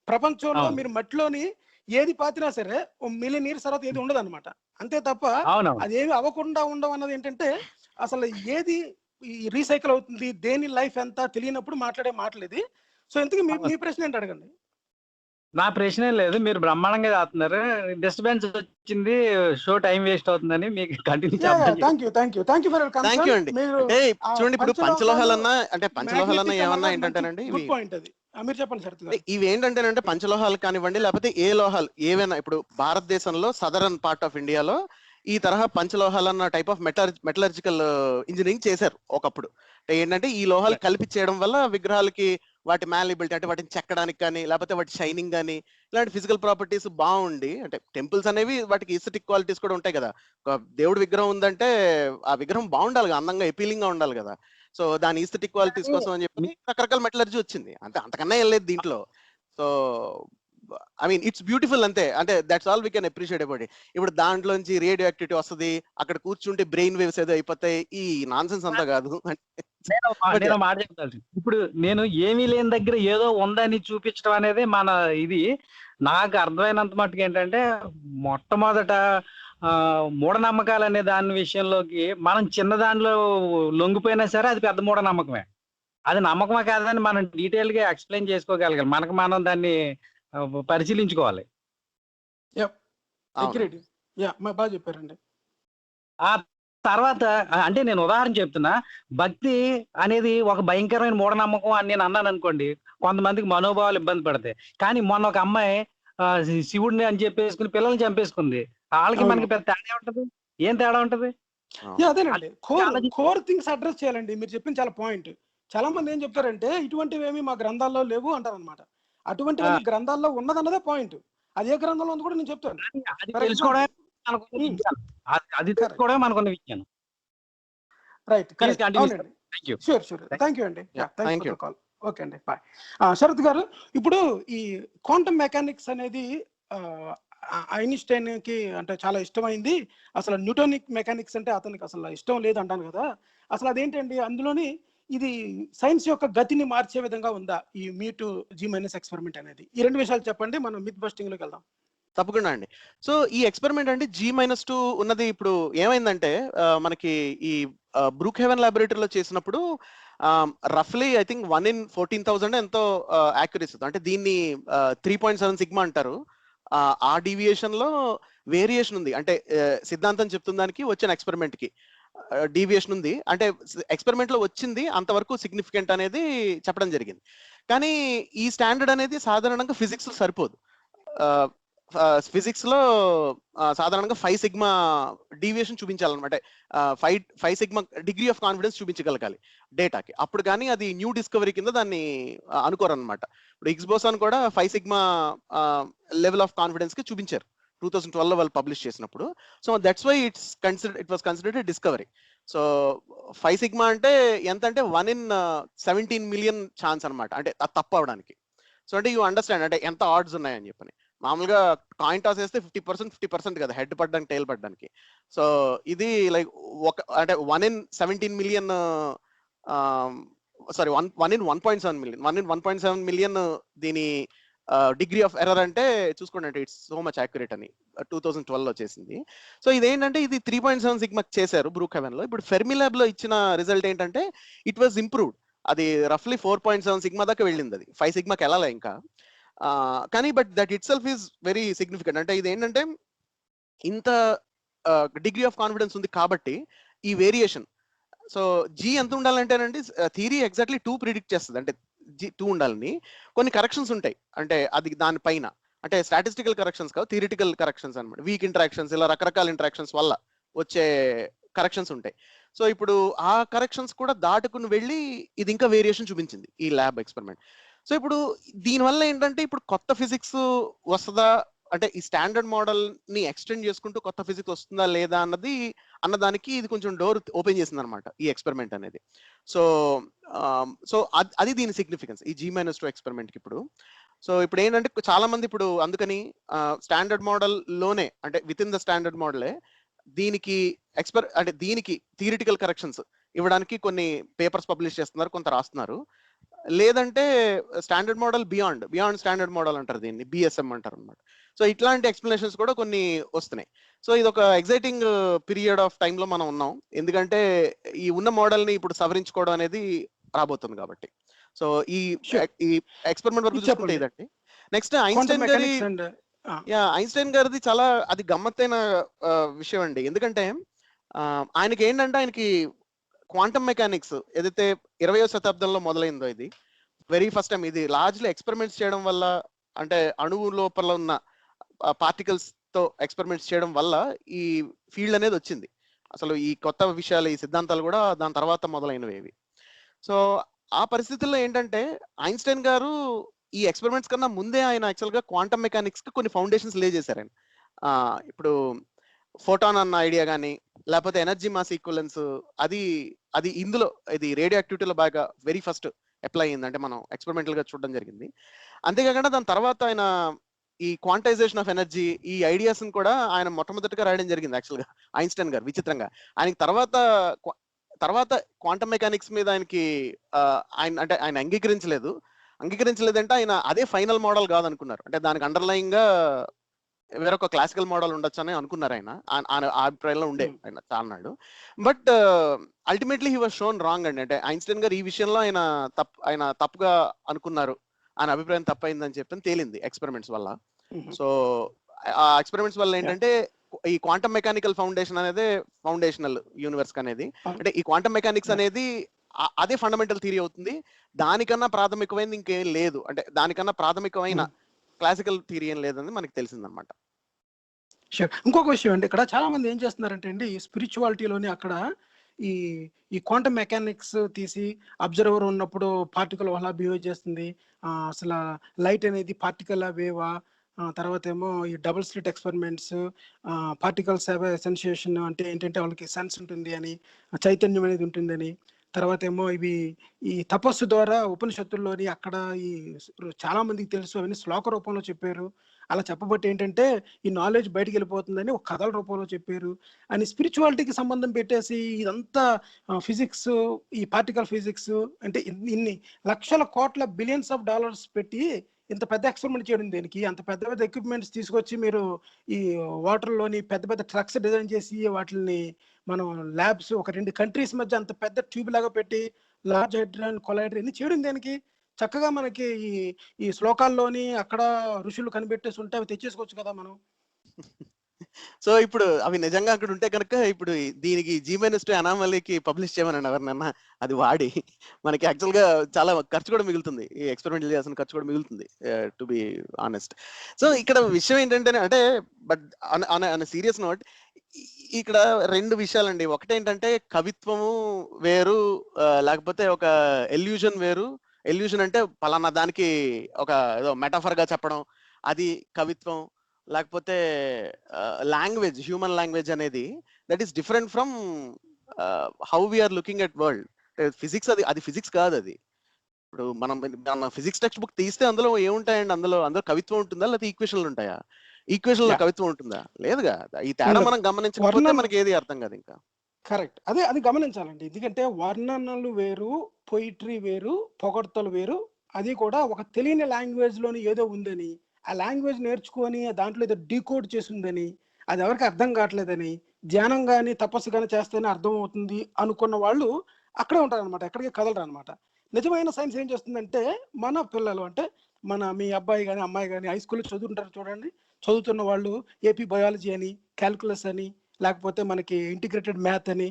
ప్రపంచంలో మీరు మట్టిలోని ఏది పాతినా సరే 1,000,000 years తర్వాత ఏది ఉండదు అనమాట. అంతే తప్ప అదేమి అవ్వకుండా ఉండవు అన్నది ఏంటంటే అసలు ఏది రీసైకిల్ అవుతుంది, దేని లైఫ్ ఎంత తెలియనప్పుడు మాట్లాడే మాటలేదు. సో ఇంతకీ మీ ప్రశ్న ఏంటి అడగండి. నా ప్రశ్న లేదు, మీరు బ్రహ్మాండంగా చేస్తున్నారు. డిస్టర్బెన్స్ వచ్చింది, షో టైం వేస్ట్ అవుతుందని మీకు కంటిన్యూ చేస్తాను. చూడండి, ఇప్పుడు పంచలోహాలన్నా అంటే పంచలోహాలన్నా ఏమన్నా ఏంటంటేనండి, మీరు చెప్పండి సార్. ఇవి ఏంటంటేనంటే పంచలోహాలు కానివ్వండి, లేకపోతే ఏ లోహాలు ఏవైనా, ఇప్పుడు భారతదేశంలో సదరన్ పార్ట్ ఆఫ్ ఇండియాలో ఈ తరహా పంచలోహాలన్న టైప్ ఆఫ్ మెటలర్జికల్ ఇంజనీరింగ్ చేశారు ఒకప్పుడు. ఏంటంటే ఈ లోహాలు కలిపి చేయడం వల్ల విగ్రహాలకి వాటి మ్యాలిబిలిటీ అంటే వాటిని చెక్కడానికి కానీ, లేకపోతే వాటి షైనింగ్ కానీ, ఇలాంటి ఫిజికల్ ప్రాపర్టీస్ బాగుండి, అంటే టెంపుల్స్ అనేవి వాటికి ఈస్థెటిక్ క్వాలిటీస్ కూడా ఉంటాయి కదా. ఒక దేవుడి విగ్రహం ఉందంటే ఆ విగ్రహం బాగుండాలి కదా, అందంగా ఎపీలింగ్ గా ఉండాలి కదా. సో దాని ఈస్థెటిక్ క్వాలిటీస్ కోసం అని చెప్పి రకరకాల మెటలర్జీ వచ్చింది. అంతకన్నా ఏం లేదు దీంట్లో. So I mean it's beautiful అంతే, అంటే that's all we can appreciate about it. ఇప్పుడు దాంట్లోంచి రేడియో యాక్టివిటీ వస్తుంది, అక్కడ కూర్చుంటే బ్రెయిన్ వేవ్స్ ఏదో అయిపోతాయి, ఈ నాన్ సెన్స్ అంతా కాదు. నేను మాట చెప్తాను, ఇప్పుడు నేను ఏమీ లేని దగ్గర ఏదో ఉందని చూపించడం అనేది మన ఇది. నాకు అర్థమైనంత మట్టుకు ఏంటంటే మొట్టమొదట మూఢనమ్మకాలు అనే దాని విషయంలోకి మనం చిన్న దానిలో లొంగిపోయినా సరే అది పెద్ద మూఢనమ్మకమే. అది నమ్మకమే కాదని మనం డీటెయిల్ గా ఎక్స్ప్లెయిన్ చేసుకోగలగాలి, మనకు మనం దాన్ని పరిశీలించుకోవాలి. బాగా చెప్పారండి. ఆ తర్వాత అంటే నేను ఉదాహరణ చెప్తున్నా, భక్తి అనేది ఒక భయంకరమైన మూఢనమ్మకం అని నేను అన్నాను అనుకోండి, కొంతమందికి మనోభావాలు ఇబ్బంది పడతాయి. కానీ మొన్న ఒక అమ్మాయి శివుడిని అని చెప్పేసుకుని పిల్లల్ని చంపేసుకుంది, వాళ్ళకి మనకి పెద్ద తేడా ఉంటది? ఏం తేడా ఉంటది? అదేనండి, కోర్ థింగ్స్ అడ్రస్ చేయాలండి. మీరు చెప్పిన చాలా పాయింట్. చాలా మంది ఏం చెప్తారంటే ఇటువంటివి ఏమి మా గ్రంథాల్లో లేవు అంటారు అనమాట. అటువంటివి గ్రంథాల్లో ఉన్నదన్నదే పాయింట్. అదే గ్రంథంలో ఉంది కూడా నేను చెప్తాను. అది తెలుసుకోవడం మనకున్న విజ్ఞానం. Right, sure sure, thank you అండి. కాల్ ఓకే అండి, బాయ్. శరత్ గారు, ఇప్పుడు ఈ క్వాంటమ్ మెకానిక్స్ అనేది ఐన్స్టైన్ కి అంటే చాలా ఇష్టమైంది. అసలు న్యూటోనిక్ మెకానిక్స్ అంటే అతనికి అసలు ఇష్టం లేదు అంటాను కదా. అసలు అదేంటండి, అందులోని ఇది సైన్స్ యొక్క గతిని మార్చే విధంగా ఉందా ఈ μ2G- ఎక్స్పెరిమెంట్ అనేది? ఈ రెండు విషయాలు చెప్పండి, మనం మిత్ బస్టింగ్ లోకి వెళ్దాం. తప్పకుండా అండి. సో ఈ ఎక్స్పెరిమెంట్ అంటే G-2 ఉన్నది ఇప్పుడు ఏమైందంటే మనకి ఈ బ్రూక్ హెవెన్ ల్యాబొరేటరీలో చేసినప్పుడు రఫ్లీ ఐ థింక్ 1 in 14,000 ఎంతో యాక్యురసీ, అంటే దీన్ని 3.7 సిగ్మా అంటారు. ఆ డీవియేషన్ లో వేరియేషన్ ఉంది, అంటే సిద్ధాంతం చెప్తున్న దానికి వచ్చిన ఎక్స్పెరిమెంట్ కి డీవియేషన్ ఉంది. అంటే ఎక్స్పెరిమెంట్ లో వచ్చింది అంతవరకు సిగ్నిఫికెంట్ అనేది చెప్పడం జరిగింది. కానీ ఈ స్టాండర్డ్ అనేది సాధారణంగా ఫిజిక్స్ లో సరిపోదు. ఫిజిక్స్ లో సాధారణంగా 5 సిగ్మా డీవియేషన్ చూపించాలన్నమాట. 5 సిగ్మా డిగ్రీ ఆఫ్ కాన్ఫిడెన్స్ చూపించగలగాలి డేటాకి, అప్పుడు కానీ అది న్యూ డిస్కవరీ కింద దాన్ని అనుకోరన్నమాట. ఇప్పుడు హిగ్స్ బోసాన్ కూడా 5 సిగ్మా లెవెల్ ఆఫ్ కాన్ఫిడెన్స్ కి చూపించారు 2012 వాళ్ళు పబ్లిష్ చేసినప్పుడు. So that's why it was considered discovery. So 5 sigma అంటే ఎంత అంటే 1 in 17 million ఛాన్స్ అనమాట, అంటే అది తప్పు అవడానికి. సో అంటే యూ అండర్స్టాండ్ అంటే ఎంత ఆడ్స్ ఉన్నాయని చెప్పని. మామూలుగా కాయిన్ టాస్ వేస్తే 50% కదా, హెడ్ పడ్డానికి టైల్ పడ్డానికి. సో ఇది లైక్ అంటే 1 in 17 million, sorry 1 in 1.7 million, 1 in 1.7 million దీని డిగ్రీ ఆఫ్ ఎర్రర్ అంటే చూసుకోండి, అంటే ఇట్స్ సో మచ్ యాక్యురేట్ అని 2012 లో చేసింది. సో ఇదేంటంటే ఇది 3.7 సిగ్మా చేశారు బ్రూక్ హెవెన్ లో. ఇప్పుడు ఫెర్మి ల్యాబ్ లో ఇచ్చిన రిజల్ట్ ఏంటంటే ఇట్ వాజ్ ఇంప్రూవ్డ్. అది రఫ్లీ 4.7 సిగ్మా దాకా వెళ్ళింది, అది 5 సిగ్మాకి వెళ్ళాలి ఇంకా. కానీ but that it self is very significant. అంటే ఇది ఏంటంటే ఇంత డిగ్రీ ఆఫ్ కాన్ఫిడెన్స్ ఉంది కాబట్టి ఈ వేరియేషన్. సో జీ ఎంత ఉండాలంటేనండి, థియరీ ఎగ్జాక్ట్లీ 2 ప్రిడిక్ట్ చేస్తుంది, అంటే జీ 2 ఉండాలని. కొన్ని కరెక్షన్స్ ఉంటాయి, అంటే అది దానిపైన, అంటే స్టాటిస్టికల్ కరెక్షన్స్ కాదు, థియరిటికల్ కరెక్షన్స్ అనమాట. వీక్ ఇంటరాక్షన్స్, ఇలా రకరకాల ఇంటరాక్షన్స్ వల్ల వచ్చే కరెక్షన్స్ ఉంటాయి. సో ఇప్పుడు ఆ కరెక్షన్స్ కూడా దాటుకుని వెళ్ళి ఇది ఇంకా వేరియేషన్ చూపించింది ఈ ల్యాబ్ ఎక్స్పెరిమెంట్. సో ఇప్పుడు దీనివల్ల ఏంటంటే ఇప్పుడు కొత్త ఫిజిక్స్ వస్తుందా, అంటే ఈ స్టాండర్డ్ మోడల్ ని ఎక్స్టెండ్ చేసుకుంటూ కొత్త ఫిజిక్స్ వస్తుందా లేదా అన్నదానికి ఇది కొంచెం డోర్ ఓపెన్ చేసింది అనమాట ఈ ఎక్స్పెరిమెంట్ అనేది. సో సో అది దీని సిగ్నిఫికెన్స్ ఈ G-2 ఎక్స్పెరిమెంట్ కి ఇప్పుడు. సో ఇప్పుడు ఏంటంటే చాలా మంది ఇప్పుడు అందుకని స్టాండర్డ్ మోడల్ లోనే, అంటే విత్ ఇన్ ద స్టాండర్డ్ మోడలే దీనికి అంటే దీనికి థియరిటికల్ కరెక్షన్స్ ఇవ్వడానికి కొన్ని పేపర్స్ పబ్లిష్ చేస్తున్నారు, కొంత రాస్తున్నారు. లేదంటే standard model beyond standard model అంటారు, దీన్ని BSM అంటారు అనమాట. సో ఇట్లాంటి ఎక్స్ప్లెనేషన్స్ కూడా కొన్ని వస్తున్నాయి. సో ఇది ఒక ఎగ్జైటింగ్ పీరియడ్ ఆఫ్ టైంలో మనం ఉన్నాం, ఎందుకంటే ఈ ఉన్న మోడల్ ని ఇప్పుడు సవరించుకోవడం అనేది రాబోతుంది కాబట్టి. సో ఈ ఎక్స్పెరిమెంట్ వరకు చూసుకుంటే ఇదండి. నెక్స్ట్ ఐన్స్టైన్ గారిది చాలా అది గమ్మత్తైన విషయం అండి. ఎందుకంటే ఆయనకి ఏంటంటే ఆయనకి క్వాంటమ్ మెకానిక్స్ ఏదైతే 20వ శతాబ్దంలో మొదలైందో, ఇది వెరీ ఫస్ట్ టైం ఇది లార్జ్లీ ఎక్స్పెరిమెంట్స్ చేయడం వల్ల, అంటే అణువు లోపల ఉన్న పార్టికల్స్ తో ఎక్స్పెరిమెంట్స్ చేయడం వల్ల ఈ ఫీల్డ్ అనేది వచ్చింది. అసలు ఈ కొత్త విషయాలు, ఈ సిద్ధాంతాలు కూడా దాని తర్వాత మొదలైనవి. సో ఆ పరిస్థితుల్లో ఏంటంటే ఐన్స్టైన్ గారు ఈ ఎక్స్పెరిమెంట్స్ కన్నా ముందే ఆయన యాక్చువల్ గా క్వాంటమ్ మెకానిక్స్ కి కొన్ని ఫౌండేషన్స్ లే చేశారు ఆయన. ఇప్పుడు ఫోటాన్ అన్న ఐడియా కానీ, లేకపోతే ఎనర్జీ మాస్ ఈక్వలెన్స్, అది ఇందులో ఇది రేడియో యాక్టివిటీలో బాగా వెరీ ఫస్ట్ అప్లై అయింది, అంటే మనం ఎక్స్పెరిమెంటల్ గా చూడడం జరిగింది. అంతేకాకుండా దాని తర్వాత ఆయన ఈ క్వాంటైజేషన్ ఆఫ్ ఎనర్జీ, ఈ ఐడియాస్ కూడా ఆయన మొట్టమొదటిగా రాయడం జరిగింది యాక్చువల్ గా ఐన్స్టైన్ గారు. విచిత్రంగా ఆయనకి తర్వాత క్వాంటమ్ మెకానిక్స్ మీద ఆయనకి ఆయన అంగీకరించలేదంటే ఆయన అదే ఫైనల్ మోడల్ కాదనుకున్నారు, అంటే దానికి అండర్లైన్ గా వేరొక క్లాసికల్ మోడల్ ఉండొచ్చు అని అనుకున్నారు ఆయన అభిప్రాయంలో ఉండే ఆయన చాలనాడు. But ultimately he was shown wrong అండి. అంటే ఐన్స్టైన్ గారు ఈ విషయంలో ఆయన తప్పుగా అనుకున్నారు, ఆయన అభిప్రాయం తప్పైందని చెప్పని తేలింది ఎక్స్పెరిమెంట్స్ వల్ల. సో ఆ ఎక్స్పెరిమెంట్స్ వల్ల ఏంటంటే ఈ క్వాంటమ్ మెకానికల్ ఫౌండేషన్ అనేది ఫౌండేషనల్ యూనివర్స్ అనేది, అంటే ఈ క్వాంటమ్ మెకానిక్స్ అనేది అదే ఫండమెంటల్ థియరీ అవుతుంది, దానికన్నా ప్రాథమికమైనది ఇంకేం లేదు, అంటే దానికన్నా ప్రాథమికమైన క్లాసికల్ థియరీ ఏం లేదని మనకి తెలిసిందనమాట. ఇంకొక విషయం అండి, ఇక్కడ చాలా మంది ఏం చేస్తున్నారంటే అండి, స్పిరిచువాలిటీలోని అక్కడ ఈ క్వాంటమ్ మెకానిక్స్ తీసి అబ్జర్వర్ ఉన్నప్పుడు పార్టికల్ అలా బిహేవ్ చేస్తుంది, అసలు లైట్ అనేది పార్టికల్ వేవా, తర్వాత ఏమో ఈ double slit experiments, particles sensation అంటే ఏంటంటే వాళ్ళకి సెన్స్ ఉంటుంది అని, చైతన్యం అనేది ఉంటుందని, తర్వాత ఏమో ఇవి ఈ తపస్సు ద్వారా ఉపనిషత్తుల్లోని అక్కడ ఈ చాలా మందికి తెలుసు అవన్నీ శ్లోక రూపంలో చెప్పారు, అలా చెప్పబట్టి ఏంటంటే ఈ నాలెడ్జ్ బయటకు వెళ్ళిపోతుందని ఒక కథల రూపంలో చెప్పారు అని స్పిరిచువాలిటీకి సంబంధం పెట్టేసి ఇదంతా ఫిజిక్స్, ఈ పార్టికల్ ఫిజిక్స్ అంటే ఇన్ని లక్షల కోట్ల బిలియన్స్ ఆఫ్ డాలర్స్ పెట్టి ఇంత పెద్ద ఎక్స్పెరిమెంట్ చేయడం దేనికి? అంత పెద్ద పెద్ద ఎక్విప్మెంట్స్ తీసుకొచ్చి మీరు ఈ వాటర్లోని పెద్ద పెద్ద ట్రక్స్ డిజైన్ చేసి వాటిని మనం ల్యాబ్స్ ఒక 2 కంట్రీస్ మధ్య అంత పెద్ద ట్యూబ్ లాగా పెట్టి లార్జ్ హైడ్రోజన్ కొలైడర్ ఇన్ని చేయడం దేనికి? చక్కగా మనకి ఈ శ్లోకాల్లోని అక్కడ ఋషులు కనిపెట్టేసి ఉంటే అవి తెచ్చేసుకోవచ్చు కదా మనం. సో ఇప్పుడు అవి నిజంగా అక్కడ ఉంటే కనుక ఇప్పుడు దీనికి G-2 అనామలీకి పబ్లిష్ చేయమని ఎవరినన్నా అది వాడి మనకి యాక్చువల్ గా చాలా ఖర్చు కూడా మిగులుతుంది, ఈ ఎక్స్పెరిమెంట్ చేయాల్సిన ఖర్చు కూడా మిగులుతుంది, టు బి ఆనెస్ట్. సో ఇక్కడ విషయం ఏంటంటే, అంటే బట్ అన్ సీరియస్ నోట్, ఇక్కడ 2 విషయాలండి. ఒకటేంటంటే కవిత్వము వేరు, లేకపోతే ఒక ఎల్యూజన్ వేరు. ఎల్యూజన్ అంటే పలానా దానికి ఒక ఏదో మెటాఫర్ గా చెప్పడం, అది కవిత్వం. లేకపోతే లాంగ్వేజ్, హ్యూమన్ లాంగ్వేజ్ అనేది that is different from how we're looking at world. Physics అది ఫిజిక్స్ కాదు అది. ఇప్పుడు మన ఫిజిక్స్ టెక్స్ట్ బుక్ తీస్తే అందులో ఏముంటాయండి? అందులో కవిత్వం ఉంటుందా, లేకపోతే ఈక్వేషన్లు ఉంటాయా? ఈక్వేషన్ లో కవిత్వం ఉంటుందా? లేదుగా. ఈ తేడా మనం గమనించకపోతే మనకి ఏది అర్థం కాదు ఇంకా. కరెక్ట్, అది గమనించాలండి. ఎందుకంటే వర్ణనలు వేరు, పొయిట్రీ వేరు, పొగడ్తలు వేరు. అది కూడా ఒక తెలియని లాంగ్వేజ్ లోని ఏదో ఉందని, ఆ లాంగ్వేజ్ నేర్చుకొని దాంట్లో ఏదో డీకోడ్ చేసి ఉందని, అది ఎవరికి అర్థం కావట్లేదని, ధ్యానం కానీ తపస్సు కానీ చేస్తేనే అర్థం అవుతుంది అనుకున్న వాళ్ళు అక్కడే ఉంటారనమాట, ఎక్కడికి కదలరు అనమాట. నిజమైన సైన్స్ ఏం చేస్తుందంటే, మన పిల్లలు అంటే మీ అబ్బాయి కానీ అమ్మాయి కానీ హై స్కూల్లో చదువుతుంటారు చూడండి, చదువుతున్న వాళ్ళు ఏపీ బయాలజీ అని, క్యాల్కులస్ అని, లేకపోతే మనకి ఇంటిగ్రేటెడ్ మ్యాథ్ అని,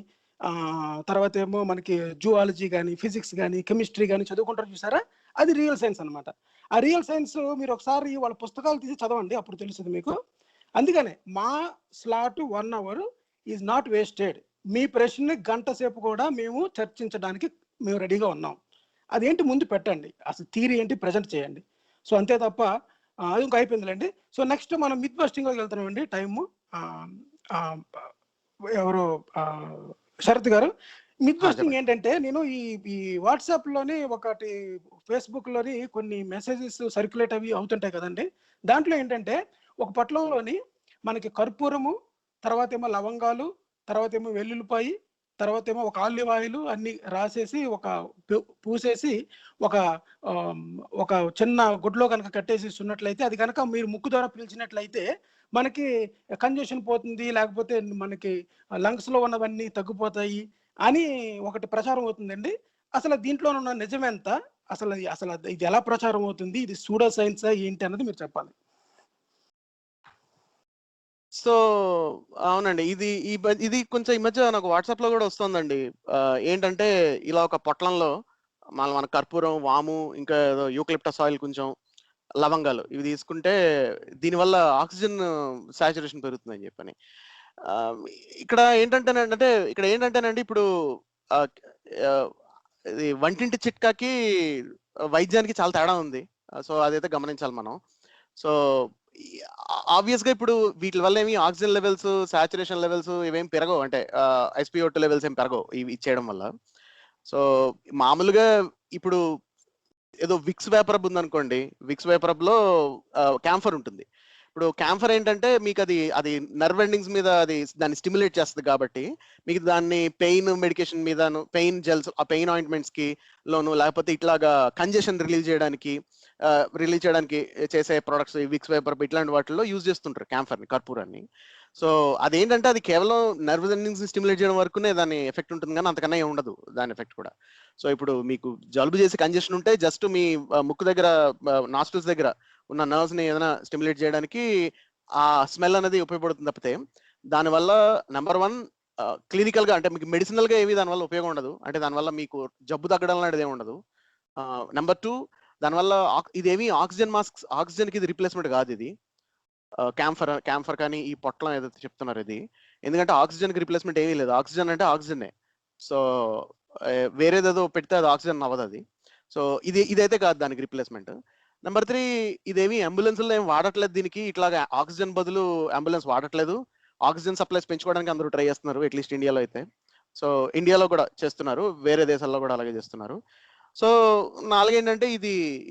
తర్వాత ఏమో మనకి జువాలజీ కానీ, ఫిజిక్స్ కానీ, కెమిస్ట్రీ కానీ చదువుకుంటారు చూసారా, అది రియల్ సైన్స్ అనమాట. ఆ రియల్ సైన్స్ మీరు ఒకసారి వాళ్ళ పుస్తకాలు తీసి చదవండి, అప్పుడు తెలుస్తుంది మీకు. అందుకనే మా slot 1 hour is not wasted. మీ ప్రశ్నని గంట సేపు కూడా మేము చర్చించడానికి మేము రెడీగా ఉన్నాం. అదేంటి ముందు పెట్టండి, అసలు థియరీ ఏంటి ప్రజెంట్ చేయండి. సో అంతే తప్ప అది ఇంకా అయిపోయిందిలేండి. సో నెక్స్ట్ మనం మిత్ బస్టింగ్లోకి వెళ్తున్నామండి. టైము ఎవరు శరత్ గారు, మిత్ బస్టింగ్ ఏంటంటే, నేను ఈ వాట్సాప్ లోని ఒకటి, ఫేస్బుక్ లోని కొన్ని మెసేజెస్ సర్క్యులేట్ అవి అవుతుంటాయి కదండి. దాంట్లో ఏంటంటే, ఒక పొట్లంలోని మనకి కర్పూరము, తర్వాత ఏమో లవంగాలు, తర్వాత ఏమో వెల్లుల్లిపాయి, తర్వాత ఏమో ఒక ఆలివ్ ఆయిల్ అన్ని రాసేసి పూసేసి ఒక చిన్న గుడ్లో కనుక కట్టేసి ఉన్నట్లయితే, అది కనుక మీరు ముక్కు ద్వారా పీల్చినట్లయితే మనకి కంజెషన్ పోతుంది, లేకపోతే మనకి లంగ్స్ లో ఉన్నవన్నీ తగ్గిపోతాయి అని ఒకటి ప్రచారం అవుతుందండి. అసలు దీంట్లో ఉన్న నిజమెంత, అసలు ఇది ఎలా ప్రచారం అవుతుంది, ఇది సూడో సైన్సా ఏంటి అన్నది మీరు చెప్పాలి. సో అవునండి, ఇది కొంచెం ఈ మధ్య నాకు వాట్సాప్ లో కూడా వస్తుందండి. ఏంటంటే, ఇలా ఒక పొట్లంలో మన కర్పూరం, వాము, ఇంకా ఏదో యూకలిప్టస్ ఆయిల్, కొంచెం లవంగాలు, ఇవి తీసుకుంటే దీనివల్ల ఆక్సిజన్ సాచురేషన్ పెరుగుతుందని చెప్పని. ఇక్కడ ఏంటంటేనండి, ఇప్పుడు ఇది వంటింటి చిట్కాకి వైద్యానికి చాలా తేడా ఉంది. సో అదైతే గమనించాలి మనం. సో ఆబ్వియస్ గా ఇప్పుడు వీటి వల్ల ఏమి ఆక్సిజన్ లెవెల్స్, సాచురేషన్ లెవెల్స్ ఇవేం పెరగవు, అంటే SpO2 లెవెల్స్ ఏం పెరగవు ఇవి ఇచ్చేయడం వల్ల. సో మామూలుగా ఇప్పుడు ఏదో విక్స్ వేపరబ్ ఉందనుకోండి, విక్స్ వేపరబ్ లో క్యాంఫర్ ఉంటుంది. ఇప్పుడు క్యాంఫర్ ఏంటంటే, మీకు అది నర్వ్ ఎండింగ్స్ మీద దాన్ని స్టిమ్యులేట్ చేస్తుంది కాబట్టి, మీకు దాన్ని పెయిన్ మెడికేషన్ మీదను, పెయిన్ జెల్స్, ఆ పెయిన్ ఆయింట్మెంట్స్ కి లోను, లేకపోతే ఇట్లాగా కంజెషన్ రిలీజ్ చేయడానికి చేసే ప్రొడక్ట్స్, విక్స్ వేపర్ ఇట్లాంటి వాటిల్లో యూజ్ చేస్తుంటారు క్యాంఫర్ని, కర్పూరాన్ని. సో అదేంటంటే, అది కేవలం నర్వ్ ఎండింగ్స్ స్టిమ్యులేట్ చేయడం వరకునే దాని ఎఫెక్ట్ ఉంటుంది, కానీ అంతకన్నా ఏం ఉండదు దాని ఎఫెక్ట్ కూడా. సో ఇప్పుడు మీకు జలుబు చేసి కంజెషన్ ఉంటే, జస్ట్ మీ ముక్కు దగ్గర, నాస్ట్రిల్స్ దగ్గర ఉన్న నర్వ్స్ ని ఏదైనా స్టిమ్యులేట్ చేయడానికి ఆ స్మెల్ అనేది ఉపయోగపడుతుంది తప్పితే, దానివల్ల నెంబర్ 1 క్లినికల్ గా, అంటే మీకు మెడిసినల్ గా ఏమి దానివల్ల ఉపయోగం ఉండదు, అంటే దానివల్ల మీకు జబ్బు తగ్గడం లాంటిది ఏమి ఉండదు. నెంబర్ 2, దానివల్ల ఇదేమి ఆక్సిజన్ కి ఇది రిప్లేస్మెంట్ కాదు. ఇది క్యాంఫర్ కానీ ఈ పొట్లం ఏదైతే చెప్తున్నారు ఇది, ఎందుకంటే ఆక్సిజన్ కి రిప్లేస్మెంట్ ఏమీ లేదు. ఆక్సిజన్ అంటే ఆక్సిజనే. సో వేరేదేదో పెడితే అది ఆక్సిజన్ అవ్వదు అది. సో ఇదైతే కాదు దానికి రిప్లేస్మెంట్. నెంబర్ 3, ఇదేమి అంబులెన్స్లో ఏం వాడట్లేదు దీనికి, ఇట్లాగా ఆక్సిజన్ బదులు అంబులెన్స్ వాడట్లేదు. ఆక్సిజన్ సప్లైస్ పెంచుకోవడానికి అందరూ ట్రై చేస్తున్నారు, అట్లీస్ట్ ఇండియాలో అయితే. సో ఇండియాలో కూడా చేస్తున్నారు, వేరే దేశాల్లో కూడా అలాగే చేస్తున్నారు. సో నాలుగేంటంటే,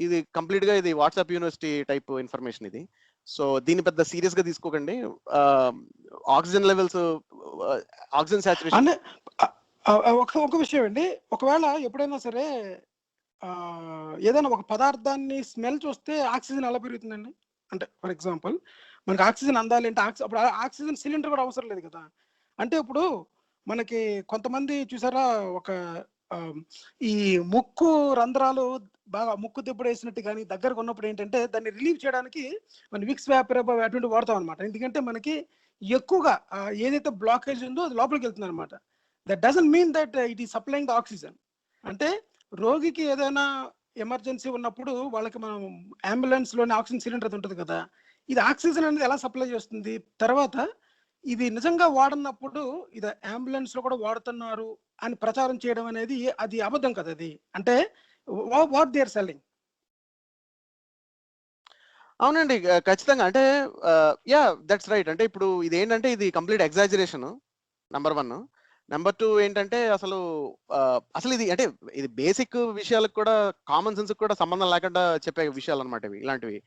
ఇది కంప్లీట్ గా ఇది వాట్సాప్ యూనివర్సిటీ టైప్ ఇన్ఫర్మేషన్ ఇది. సో దీన్ని పెద్ద సీరియస్ గా తీసుకోకండి. Oxygen levels, oxygen saturation. ఒక విషయం అండి, ఒకవేళ ఎప్పుడైనా సరే ఏదైనా ఒక పదార్థాన్ని స్మెల్ చూస్తే ఆక్సిజన్ ఎలా పెరుగుతుందండి? అంటే ఫర్ ఎగ్జాంపుల్, మనకి ఆక్సిజన్ అందాలి అంటే అప్పుడు ఆక్సిజన్ సిలిండర్ కూడా అవసరం లేదు కదా. అంటే ఇప్పుడు మనకి కొంతమంది చూసారా, ఒక ఈ ముక్కు రంధ్రాలు బాగా ముక్కు దెబ్బడేసినట్టు కానీ దగ్గరకు ఉన్నప్పుడు ఏంటంటే, దాన్ని రిలీవ్ చేయడానికి మనం విక్స్ వేపరబ్ అటువంటి వాడతాం అనమాట. ఎందుకంటే మనకి ఎక్కువగా ఏదైతే బ్లాకేజ్ ఉందో అది లోపలికి వెళ్తుంది అనమాట. That doesn't mean that it is supplying the oxygen. అంటే రోగికి ఏదైనా ఎమర్జెన్సీ ఉన్నప్పుడు వాళ్ళకి మనం అంబులెన్స్ లోని ఆక్సిజన్ సిలిండర్ ఉంటుంది కదా, ఇది ఆక్సిజన్ అనేది ఎలా సప్లై చేస్తుంది? తర్వాత ఇది నిజంగా వాడనప్పుడు ఇది అంబులెన్స్ లో కూడా వాడుతున్నారు అని ప్రచారం చేయడం అనేది అది అబద్ధం కదా. అది అంటే వాట్ దే ఆర్ సెల్లింగ్. అవునండి, ఖచ్చితంగా. అంటే దట్స్ రైట్. అంటే ఇప్పుడు ఇదేంటంటే, ఇది కంప్లీట్ ఎగ్జాజరేషన్ నెంబర్ 1. నెంబర్ 2 ఏంటంటే అసలు అసలు ఇది అంటే ఇది బేసిక్ విషయాలకు కూడా కామన్ సెన్స్ కూడా సంబంధం లేకుండా చెప్పే విషయాలు అనమాట ఇవి ఇలాంటివి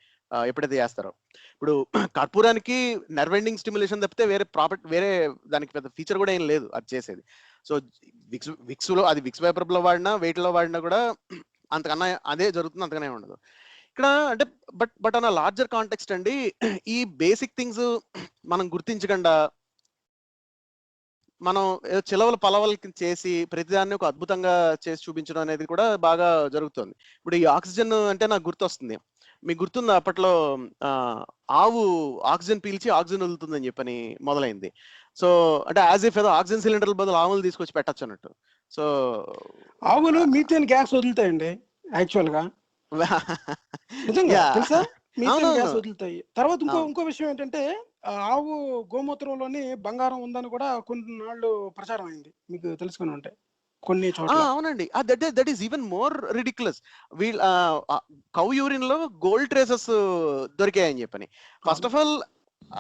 ఎప్పుడైతే చేస్తారో. ఇప్పుడు కర్పూరానికి నర్వ్ ఎండింగ్ స్టిమ్యులేషన్ తప్పితే వేరే దానికి పెద్ద ఫీచర్ కూడా ఏం లేదు అది చేసేది. సో విక్స్ లో అది విక్స్ వేపర్ లో వాడినా వెయిట్ లో వాడినా కూడా అంతకన్నా అదే జరుగుతుంది, అంతకనే ఉండదు ఇక్కడ. అంటే బట్ అన్న లార్జర్ కాంటెక్స్ట్ అండి, ఈ బేసిక్ థింగ్స్ మనం గుర్తించకుండా మనం చిలవల పలవలకి చేసి ప్రతిదాన్ని ఒక అద్భుతంగా చేసి చూపించడం అనేది కూడా బాగా జరుగుతుంది. ఇప్పుడు ఈ ఆక్సిజన్ అంటే నాకు గుర్తొస్తుంది, మీకు గుర్తుంది అప్పట్లో ఆవు ఆక్సిజన్ పీల్చి ఆక్సిజన్ వదులుతుందని చెప్పని మొదలైంది. సో అంటే యాజ్ ఇఫ్ ఏదో ఆక్సిజన్ సిలిండర్ల బదులు ఆవులు తీసుకొచ్చి పెట్టచ్చు అన్నట్టు. సో ఆవులు మీథేన్ గ్యాస్ వదులుతాయండి యాక్చువల్ గా, నిజంగా తెలుసా? మీథేన్ గ్యాస్ వదులుతాయి. తర్వాత ఇంకో విషయం ఏంటంటే ఆవు గోమూత్రంలోని బంగారం ఉందని కూడా కొన్నాళ్ళు ప్రచారం అయింది, మీకు తెలుసుకుని ఉంటే కొన్ని చోట్ల. అవునండి, that is even more ridiculous. వీళ్ళ కౌ యూరిన్ లో గోల్డ్ ట్రేసెస్ దొరికాయని చెప్పని. ఫస్ట్ ఆఫ్ ఆల్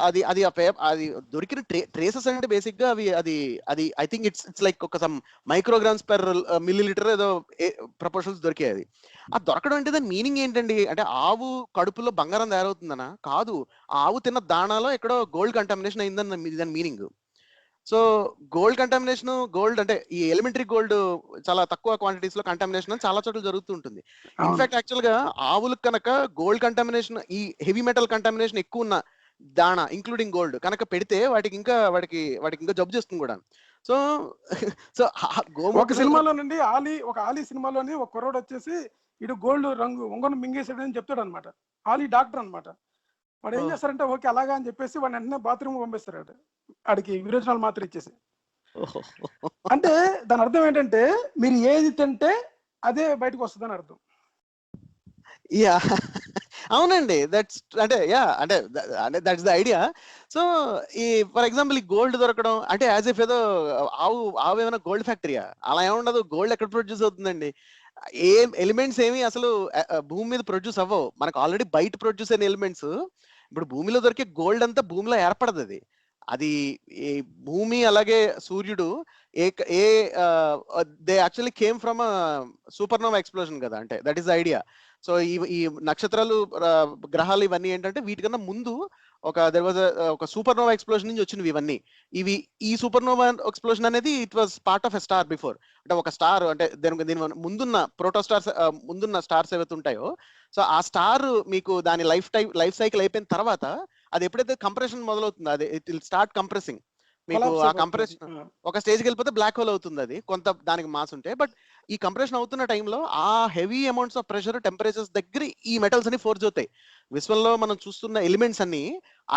అది అది అది దొరికిన ట్రేసెస్ అంటే బేసిక్ గా అది ఐ థింక్ ఇట్స్ లైక్ ఒక some micrograms per milli litre ఏదో ప్రపోర్షన్స్ దొరికాయి. అది దొరకడం అంటే దాని మీనింగ్ ఏంటండి? అంటే ఆవు కడుపులో బంగారం తయారవుతుందనా? కాదు, ఆవు తిన్న దాణాలో ఎక్కడో గోల్డ్ కంటామినేషన్ అయిందన్న దాని meaning. So gold contamination, gold అంటే ఈ ఎలిమెంటరీ గోల్డ్ చాలా తక్కువ క్వాంటిటీస్ లో కంటామినేషన్ చాలా చోట్ల జరుగుతూ ఉంటుంది. ఇన్ఫాక్ట్ యాక్చువల్ గా ఆవులకు కనుక గోల్డ్ కంటామినేషన్, ఈ హెవీ మెటల్ కంటామినేషన్ ఎక్కువ ఉన్న దాణా ఇంక్లూడింగ్ గోల్డ్ కనుక పెడితే వాటికి ఇంకా జబ్బు చేస్తుంది కూడా. సో సో ఒక సినిమాలోనండి ఆలీ సినిమాలోని ఒక కుర్రోడు వచ్చేసి ఇటు గోల్డ్ రంగు ఒంగొని మింగేసాడని చెప్తాడు అనమాట. ఆలీ డాక్టర్ అనమాట. వాడు ఏం చేస్తారంటే ఓకే అలాగా అని చెప్పేసి వాడిని వెంటనే బాత్రూమ్ పంపిస్తాడు, ఆడికి విరోచనాలు మాత్రం ఇచ్చేసి. అంటే దాని అర్థం ఏంటంటే మీరు ఏది తింటే అదే బయటకు వస్తుందని అర్థం. యా అవునండి, దట్స్ అంటే దట్స్ ద ఐడియా. సో ఈ ఫర్ ఎగ్జాంపుల్ ఈ గోల్డ్ దొరకడం అంటే యాజ్ ఇఫ్ ఏదో ఆవు ఏమైనా గోల్డ్ ఫ్యాక్టరీయా? అలా ఏముండదు. గోల్డ్ ఎక్కడ ప్రొడ్యూస్ అవుతుందండి? ఎలిమెంట్స్ ఏమి అసలు భూమి మీద ప్రొడ్యూస్ అవ్వవు. మనకు ఆల్రెడీ బయట ప్రొడ్యూస్ అయిన ఎలిమెంట్స్. ఇప్పుడు భూమిలో దొరికే గోల్డ్ అంతా భూమిలో ఏర్పడదు. అది ఈ భూమి అలాగే సూర్యుడు they actually came from supernova explosion కదా, అంటే that is the idea. So ఈ నక్షత్రాలు గ్రహాలు ఇవన్నీ ఏంటంటే వీటికన్నా ముందు ఒక సూపర్నోవా ఎక్స్ప్లోజన్ నుంచి వచ్చినవి ఇవన్నీ. ఈ సూపర్నోవా ఎక్స్ప్లోజన్ అనేది it was part of a star before. అంటే ఒక స్టార్ అంటే దీని ముందున్న ప్రోటోస్టార్స్ ముందున్న స్టార్స్ ఏవైతే ఉంటాయో, సో ఆ స్టార్ మీకు దాని లైఫ్ సైకిల్ అయిపోయిన తర్వాత అది ఎప్పుడైతే కంప్రెషన్ మొదలవుతుందో అది ఇట్ విల్ స్టార్ట్ కంప్రెసింగ్. మీకు ఆ కంప్రెషన్ ఒక స్టేజ్కి వెళ్ళిపోతే బ్లాక్ హోల్ అవుతుంది. అది కొంత దానికి మాస్ ఉంటే. బట్ ఈ కంప్రెషన్ అవుతున్న టైంలో ఆ heavy amounts of pressure temperatures దగ్గర ఈ మెటల్స్ అన్ని ఫోర్జ్ అవుతాయి. విశ్వంలో మనం చూస్తున్న ఎలిమెంట్స్ అన్ని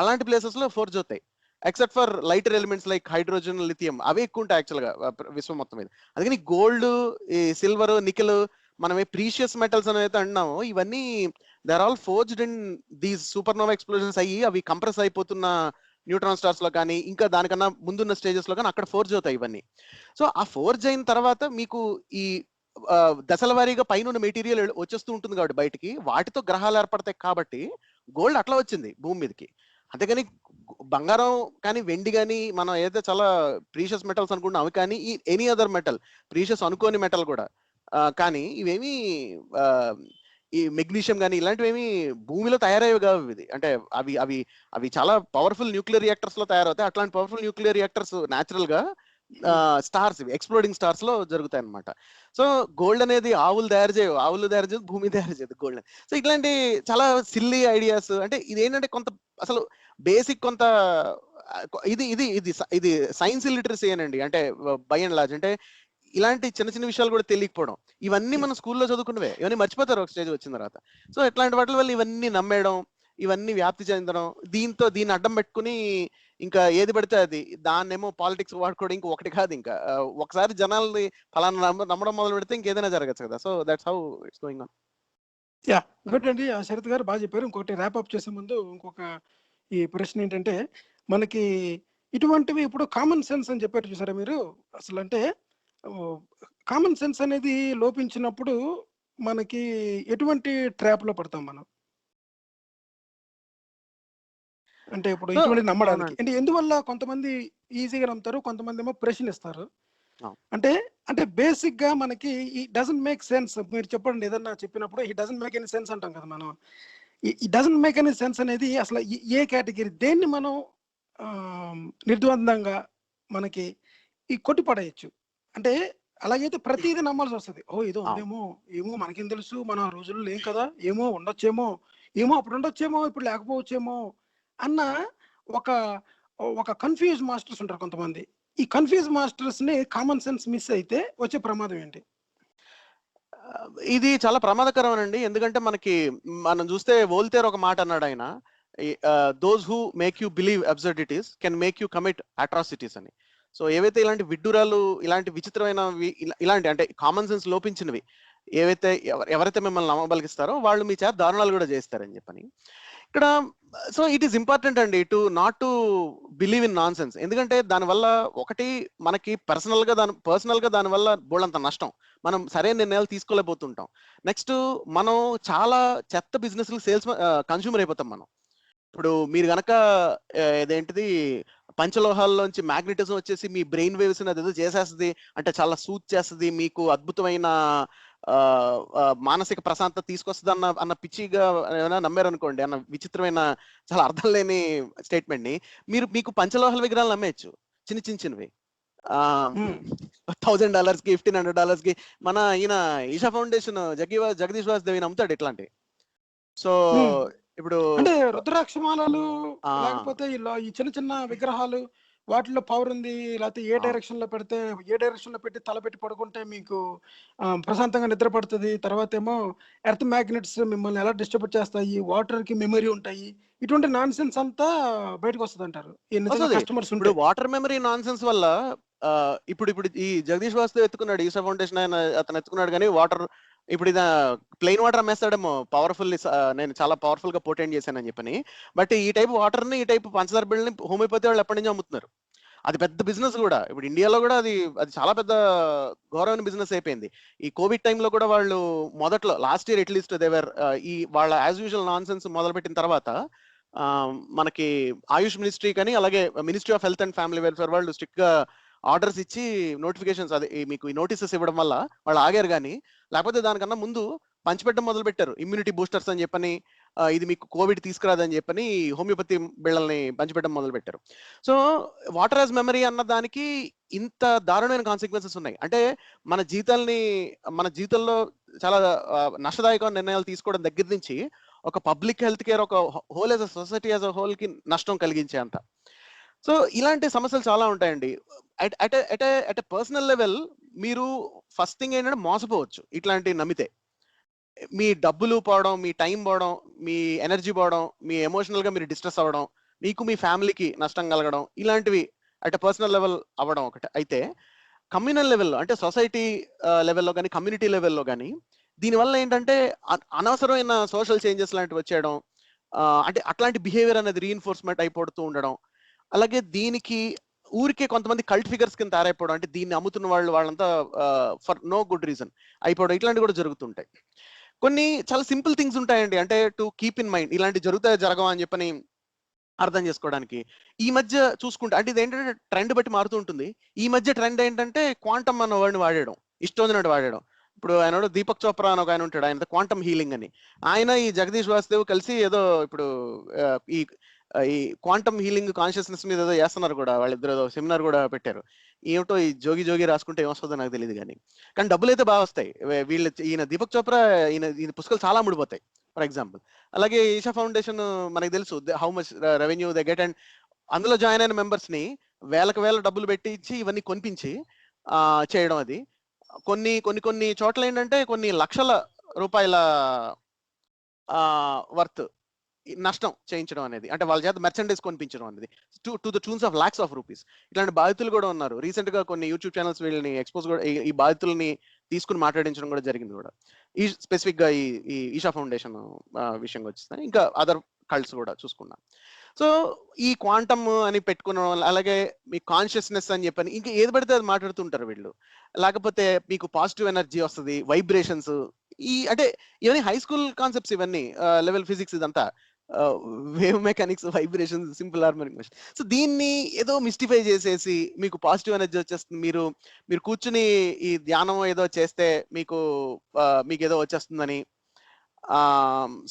అలాంటి ప్లేసెస్ లో ఫోర్జ్ అవుతాయి, except for lighter elements like hydrogen, lithium. అవే ఎక్కువ ఉంటాయి యాక్చువల్ గా విశ్వం మొత్తం మీద. అందుకని గోల్డ్, ఈ సిల్వర్, నికెల్, మనం ప్రీషియస్ మెటల్స్ అని అయితే అంటున్నామో ఇవన్నీ they are all forged in these supernova explosions అయ్యి అవి కంప్రెస్ అయిపోతున్న న్యూట్రాన్ స్టార్స్ లో కానీ ఇంకా దానికన్నా ముందున్న స్టేజెస్ లో కానీ అక్కడ ఫోర్జ్ అవుతాయి ఇవన్నీ. సో ఆ ఫోర్జ్ అయిన తర్వాత మీకు ఈ దశల వారీగా పైన మెటీరియల్ వచ్చేస్తూ ఉంటుంది కాబట్టి బయటికి వాటితో గ్రహాలు ఏర్పడతాయి. కాబట్టి గోల్డ్ అట్లా వచ్చింది భూమి మీదకి. అంతేగాని బంగారం కానీ వెండి కానీ మనం ఏదైతే చాలా ప్రీషియస్ మెటల్స్ అనుకుంటున్నాం అవి కానీ ఈ ఎనీ అదర్ మెటల్ ప్రీషియస్ అనుకోని మెటల్ కూడా కానీ ఇవేమి ఈ మెగ్నీషియం కానీ ఇలాంటివి ఏమి భూమిలో తయారయ్యేవి కావు. ఇది అంటే అవి అవి అవి చాలా పవర్ఫుల్ న్యూక్లియర్ రియాక్టర్స్ లో తయారవుతాయి. అట్లాంటి పవర్ఫుల్ న్యూక్లియర్ రియాక్టర్స్ న్యాచురల్ గా స్టార్స్ ఎక్స్ప్లోడింగ్ స్టార్స్ లో జరుగుతాయి అనమాట. సో గోల్డ్ అనేది ఆవులు తయారు చేయదు, భూమి తయారు చేయదు గోల్డ్. సో ఇట్లాంటి చాలా సిల్లీ ఐడియాస్. అంటే ఇదేంటంటే కొంత అసలు బేసిక్ కొంత ఇది ఇది ఇది ఇది సైన్స్ లిటరసీ అనండి. అంటే బై అండ్ లార్జ్ అంటే ఇలాంటి చిన్న చిన్న విషయాలు కూడా తెలియకపోవడం, ఇవన్నీ మనం స్కూల్లో చదువుకున్నవే, ఇవన్నీ మర్చిపోతారు ఒక స్టేజ్ వచ్చిన తర్వాత. సో ఇట్లాంటి వాటి వల్ల ఇవన్నీ నమ్మేయడం, ఇవన్నీ వ్యాప్తి చెందడం, దీన్ని అడ్డం పెట్టుకుని ఇంకా ఏది పడితే అది దాన్నేమో పాలిటిక్స్ వాడుకోవడం ఇంకొకటి కాదు. ఇంకా ఒకసారి జనాల్ని ఫలానా నమ్మడం మొదలు పెడితే ఇంకేదైనా జరగచ్చు కదా. So that's how it's going on. Yeah good అండి, శరత్ గారు బాగా చెప్పారు. ఇంకొకటి ర్యాప్ అప్ చేసే ముందు ఇంకొక ఈ ప్రశ్న ఏంటంటే మనకి ఇటువంటివి ఇప్పుడు కామన్ సెన్స్ అని చెప్పారు చూసారా మీరు. అసలు అంటే కామన్ సెన్స్ అనేది లోపించినప్పుడు మనకి ఎటువంటి ట్రాప్ లో పడతాం మనం? అంటే ఇప్పుడు ఇటువంటి నమ్మడానికి అంటే ఎందువల్ల కొంతమంది ఈజీగా నమ్ముతారు, కొంతమంది ఏమో ప్రశ్నిస్తారు. అవును. అంటే అంటే బేసిక్ గా మనకి ఈ డజంట్ మేక్ సెన్స్. మీరు చెప్పండి ఏదన్నా చెప్పినప్పుడు ఈ డజంట్ మేక్ ఎనీ సెన్స్ అంటాం కదా మనం. ఈ డజంట్ మేక్ ఎనీ సెన్స్ అనేది అసలు ఏ కేటగిరీ, దేన్ని మనం నిర్ద్వందంగా మనకి ఈ కొట్టి పడేయచ్చు. అంటే అలాగైతే ప్రతిదీ నమ్మాల్సి వస్తుంది. ఓ ఏదో అవును. ఉందేమో, ఏమో మనకేం తెలుసు, మన ఆ రోజుల్లో లేం కదా, ఏమో ఉండొచ్చేమో, ఏమో అప్పుడు ఉండొచ్చేమో ఇప్పుడు లేకపోవచ్చేమో అన్న ఒక ఒక కన్‌ఫ్యూజ్ మాస్టర్స్ ఉంటారు కొంతమంది. ఈ కన్‌ఫ్యూజ్ మాస్టర్స్‌ని కామన్ సెన్స్ మిస్ అయితే వచ్చే ప్రమాదం ఏంటి? ఇది చాలా ప్రమాదకరమేనండి. ఎందుకంటే మనం చూస్తే వోల్తేర్ ఒక మాట అన్నాడాయన. "Those who make you believe absurdities can make you commit atrocities" అని. సో, ఏవైతే ఇలాంటి విడ్డూరాలు, ఇలాంటి విచిత్రమైనవి, ఇలాంటి అంటే కామన్ సెన్స్ లోపించినవి ఏవైతే ఎవరైతే మిమ్మల్ని నమ్మబలికిస్తారో వాళ్ళు మీ చేత దారుణాలు కూడా చేస్తారని చెప్పని. ఇక్కడ సో ఇట్ ఈస్ ఇంపార్టెంట్ అండి to believe in non sense. ఎందుకంటే దానివల్ల ఒకటి మనకి పర్సనల్ గా దానివల్ల బోళ్ళంత నష్టం. మనం సరైన నిర్ణయాలు తీసుకోలేకపోతుంటాం. నెక్స్ట్ మనం చాలా చెత్త బిజినెస్ కన్స్యూమర్ అయిపోతాం మనం. ఇప్పుడు మీరు గనక ఇదేంటిది పంచలోహాల్లోంచి మ్యాగ్నెటిజం వచ్చేసి మీ బ్రెయిన్ వేవ్స్ అదేదో చేసేస్తుంది, అంటే చాలా సూట్ చేస్తుంది, మీకు అద్భుతమైన మానసిక ప్రశాంతత తీసుకొస్తుంది అన్న పిచ్చిగా ఏమైనా నమ్మారనుకోండి, అన్న విచిత్రమైన చాలా అర్థం లేని స్టేట్మెంట్ ని మీకు పంచలోహాల విగ్రహాలు నమ్మేయచ్చు, చిన్నవి. $1000 కి $1500 కి మన ఈయన ఈషా ఫౌండేషన్ జగదీష్ వాసుదేవ్ నమ్ముతాడు ఇట్లాంటివి. సో ఇప్పుడు అంటే రుద్రాక్షమాలలు లేకపోతే ఇలా ఈ చిన్న చిన్న విగ్రహాలు వాటిలో పవర్ ఉంది, లేకపోతే ఏ డైరెక్షన్ లో పెడితే ఏ డైరెక్షన్ లో పెట్టి తల పెట్టి పడుకుంటే మీకు ప్రశాంతంగా నిద్ర పడుతుంది, తర్వాత ఏమో ఎర్త్ మ్యాగ్నెట్స్ మిమ్మల్ని ఎలా డిస్టర్బ్ చేస్తాయి, వాటర్ కి మెమరీ ఉంటాయి, ఇటువంటి నాన్ సెన్స్ అంతా బయటకు వస్తుంది అంటారు కస్టమర్స్ ఇప్పుడు ఉంటే. వాటర్ మెమరీ నాన్ సెన్స్ వల్ల ఇప్పుడు ఈ జగదీష్ వాసుదేవ్ ఎత్తుకున్నాడు, ఈషా ఫౌండేషన్ అతను ఎత్తుకున్నాడు, కానీ వాటర్ ఇప్పుడు ఇది ప్లెయిన్ వాటర్ అమ్మేస్తాడేమో పవర్ఫుల్, నేను చాలా పవర్ఫుల్ గా పోటెంట్ చేశానని చెప్పని. బట్ ఈ టైప్ వాటర్ ని, ఈ టైప్ పంచదార బిళ్ళని హోమియోపతి వాళ్ళు ఎప్పటి నుంచో అమ్ముతున్నారు. అది పెద్ద బిజినెస్ కూడా. ఇప్పుడు ఇండియాలో కూడా అది చాలా పెద్ద ఘోరమైన బిజినెస్ అయిపోయింది. ఈ కోవిడ్ టైంలో కూడా వాళ్ళు మొదట్లో లాస్ట్ ఇయర్ అట్లీస్ట్ దేవర్ ఈ వాళ్ళ యాజ్ యూజువల్ నాన్ సెన్స్ మొదలు పెట్టిన తర్వాత మనకి ఆయుష్ మినిస్ట్రీ కానీ అలాగే ministry of health and family welfare వాళ్ళు స్ట్రిక్ట్ గా ఆర్డర్స్ ఇచ్చి నోటిఫికేషన్స్ అదే మీకు ఈ నోటీసెస్ ఇవ్వడం వల్ల వాళ్ళు ఆగారు. కానీ లేకపోతే దానికన్నా ముందు పంచిపెట్టడం మొదలు పెట్టారు, ఇమ్యూనిటీ బూస్టర్స్ అని చెప్పని, ఇది మీకు కోవిడ్ తీసుకురాదని చెప్పని హోమియోపతి బిళ్ళల్ని పంచిపెట్టడం మొదలు పెట్టారు. సో వాటర్ యాజ్ మెమరీ అన్న దానికి ఇంత దారుణమైన కాన్సిక్వెన్సెస్ ఉన్నాయి. అంటే మన జీవితంలో చాలా నష్టదాయకమైన నిర్ణయాలు తీసుకోవడం దగ్గర నుంచి ఒక పబ్లిక్ హెల్త్ కేర్, ఒక whole as a society as a whole కి నష్టం కలిగించే అంత. సో ఇలాంటి సమస్యలు చాలా ఉంటాయండి. అట్ పర్సనల్ లెవెల్ మీరు ఫస్ట్ థింగ్ ఏంటంటే మోసపోవచ్చు ఇట్లాంటివి నమ్మితే. మీ డబ్బులు పోవడం, మీ టైం పోవడం, మీ ఎనర్జీ పోవడం, మీ ఎమోషనల్ గా మీరు డిస్ట్రెస్ అవ్వడం, మీకు మీ ఫ్యామిలీకి నష్టం కలగడం, ఇలాంటివి అట్ పర్సనల్ లెవెల్ అవ్వడం ఒకటి అయితే, కమ్యూనల్ లెవెల్లో అంటే సొసైటీ లెవెల్లో కానీ కమ్యూనిటీ లెవెల్లో కానీ దీనివల్ల ఏంటంటే అనవసరమైన సోషల్ చేంజెస్ లాంటివి వచ్చేయడం, అంటే అట్లాంటి బిహేవియర్ అనేది రీఇన్ఫోర్స్మెంట్ అయిపోతూ ఉండడం, అలాగే దీనికి ఊరికే కొంతమంది కల్ట్ ఫిగర్స్ కింద తయారైపోవడం, అంటే దీన్ని అమ్ముతున్న వాళ్ళంతా ఫర్ నో గుడ్ రీజన్ అయిపోవడం, ఇట్లాంటివి కూడా జరుగుతుంటాయి. కొన్ని చాలా సింపుల్ థింగ్స్ ఉంటాయండి, అంటే టు కీప్ ఇన్ మైండ్ ఇలాంటి జరగవా అని చెప్పని అర్థం చేసుకోవడానికి. ఈ మధ్య చూసుకుంటే అంటే ఇది ఏంటంటే ట్రెండ్ బట్టి మారుతూ ఉంటుంది. ఈ మధ్య ట్రెండ్ ఏంటంటే క్వాంటమ్ అన్న వర్డ్ని వాడేయడం, ఇష్టం వచ్చినట్టు వాడేయడం. ఇప్పుడు ఆయన దీపక్ చోప్రా అని ఒక ఆయన ఉంటాడు, ఆయన క్వాంటమ్ హీలింగ్ అని. ఆయన ఈ జగదీష్ వాసుదేవ్ కలిసి ఏదో ఇప్పుడు ఈ క్వాంటమ్ హీలింగ్ కాన్షియస్నెస్ మీద ఏదో చేస్తున్నారు కూడా, వాళ్ళిద్దరు ఏదో సెమినార్ కూడా పెట్టారు. ఏమిటో ఈ జోగి రాసుకుంటే ఏమొస్తుందో నాకు తెలియదు, కానీ డబ్బులు అయితే బాగా వస్తాయి. ఈయన దీపక్ చోప్రా ఈయన పుస్తకాలు చాలా అమ్ముడుపోతాయి ఫర్ ఎగ్జాంపుల్. అలాగే ఈషా ఫౌండేషన్ మనకు తెలుసు how much revenue they get, and అందులో జాయిన్ అయిన మెంబర్స్ ని వేల డబ్బులు పెట్టించి ఇవన్నీ కొనిపించి చేయడం. అది కొన్ని చోట్ల ఏంటంటే కొన్ని లక్షల రూపాయల వర్త్ నష్టం చేయించడం అనేది, అంటే వాళ్ళ చేత మెర్చండైజ్ కొనిపించడం అనేది to the tunes of lakhs of rupees. ఇట్లాంటి బాధితులు కూడా ఉన్నారు. రీసెంట్ గా కొన్ని యూట్యూబ్ ఛానల్స్ వీళ్ళని ఎక్స్పోజ్ కూడా, ఈ బాధితుల్ని తీసుకుని మాట్లాడించడం కూడా జరిగింది కూడా. ఈ స్పెసిఫిక్ గా ఈ ఈషా ఫౌండేషన్ విషయంగా వచ్చేస్తాను. ఇంకా అదర్ కల్ట్స్ కూడా చూసుకున్నాం. సో ఈ క్వాంటమ్ అని పెట్టుకున్న, అలాగే మీ కాన్షియస్నెస్ అని చెప్పని ఇంకా ఏది పడితే అది మాట్లాడుతుంటారు వీళ్ళు. లేకపోతే మీకు పాజిటివ్ ఎనర్జీ వస్తుంది, వైబ్రేషన్స్, అంటే ఇవన్నీ హై స్కూల్ కాన్సెప్ట్స్, ఇవన్నీ లెవెల్ ఫిజిక్స్ ఇదంతా. Wave mechanics, vibrations, simple harmonic motion. So దీన్ని ఏదో మిస్టిఫై చేసేసి మీకు పాజిటివ్ ఎనర్జీ వచ్చేస్తుంది, మీరు కూర్చుని ఈ ధ్యానం ఏదో చేస్తే మీకు ఏదో వచ్చేస్తుందని.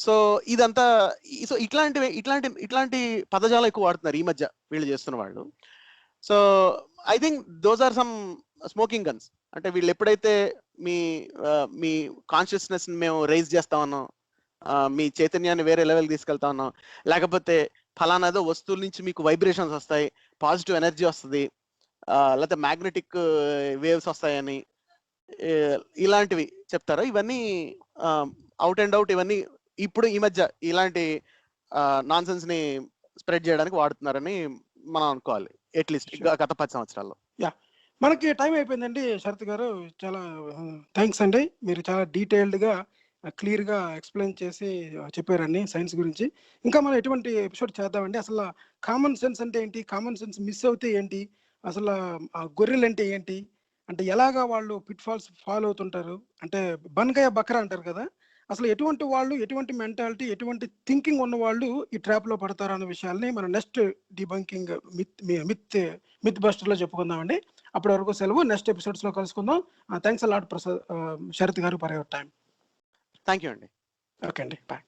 సో ఇదంతా, సో ఇట్లాంటి పదజాలం ఎక్కువ వాడుతున్నారు ఈ మధ్య వీళ్ళు చేస్తున్న వాళ్ళు. So I think those are some smoking guns. అంటే వీళ్ళు ఎప్పుడైతే మీ కాన్షియస్నెస్ మేము రైజ్ చేస్తా ఉన్నాం, మీ చైతన్యాన్ని వేరే లెవెల్ తీసుకెళ్తా ఉన్నాం, లేకపోతే ఫలానాదో వస్తువుల నుంచి మీకు వైబ్రేషన్స్ వస్తాయి, పాజిటివ్ ఎనర్జీ వస్తుంది, లేకపోతే మ్యాగ్నెటిక్ వేవ్స్ వస్తాయని ఇలాంటివి చెప్తారు. ఇవన్నీ అవుట్ అండ్ అవుట్, ఇవన్నీ ఇప్పుడు ఈ మధ్య ఇలాంటి నాన్ సెన్స్ ని స్ప్రెడ్ చేయడానికి వాడుతున్నారని మనం అనుకోవాలి, అట్లీస్ట్ గత 10 సంవత్సరాల్లో. మనకి టైం అయిపోయిందండి శరత్ గారు. చాలా థ్యాంక్స్ అండి, మీరు చాలా డీటెయిల్డ్గా క్లియర్గా ఎక్స్ప్లెయిన్ చేసి చెప్పారండి సైన్స్ గురించి. ఇంకా మనం ఎటువంటి ఎపిసోడ్ చేద్దామండి. అసలు కామన్ సెన్స్ అంటే ఏంటి, కామన్ సెన్స్ మిస్ అవుతే ఏంటి, అసలు గొర్రెలు అంటే ఏంటి, అంటే ఎలాగా వాళ్ళు పిట్ ఫాల్స్ ఫాలో అవుతుంటారు, అంటే బన్గయ బక్రా అంటారు కదా, అసలు ఎటువంటి వాళ్ళు, ఎటువంటి మెంటాలిటీ, ఎటువంటి థింకింగ్ ఉన్న వాళ్ళు ఈ ట్రాప్లో పడతారు అన్న విషయాల్ని మనం నెక్స్ట్ డిబంకింగ్ మిత్ బస్టర్లో చెప్పుకుందామండి. అప్పటి వరకు సెలవు, నెక్స్ట్ ఎపిసోడ్స్లో కలుసుకుందాం. థ్యాంక్స్ అలాట్ ప్రసాద్, శరత్ గారు for your time. Thank you అండి. ఓకే అండి, బాయ్.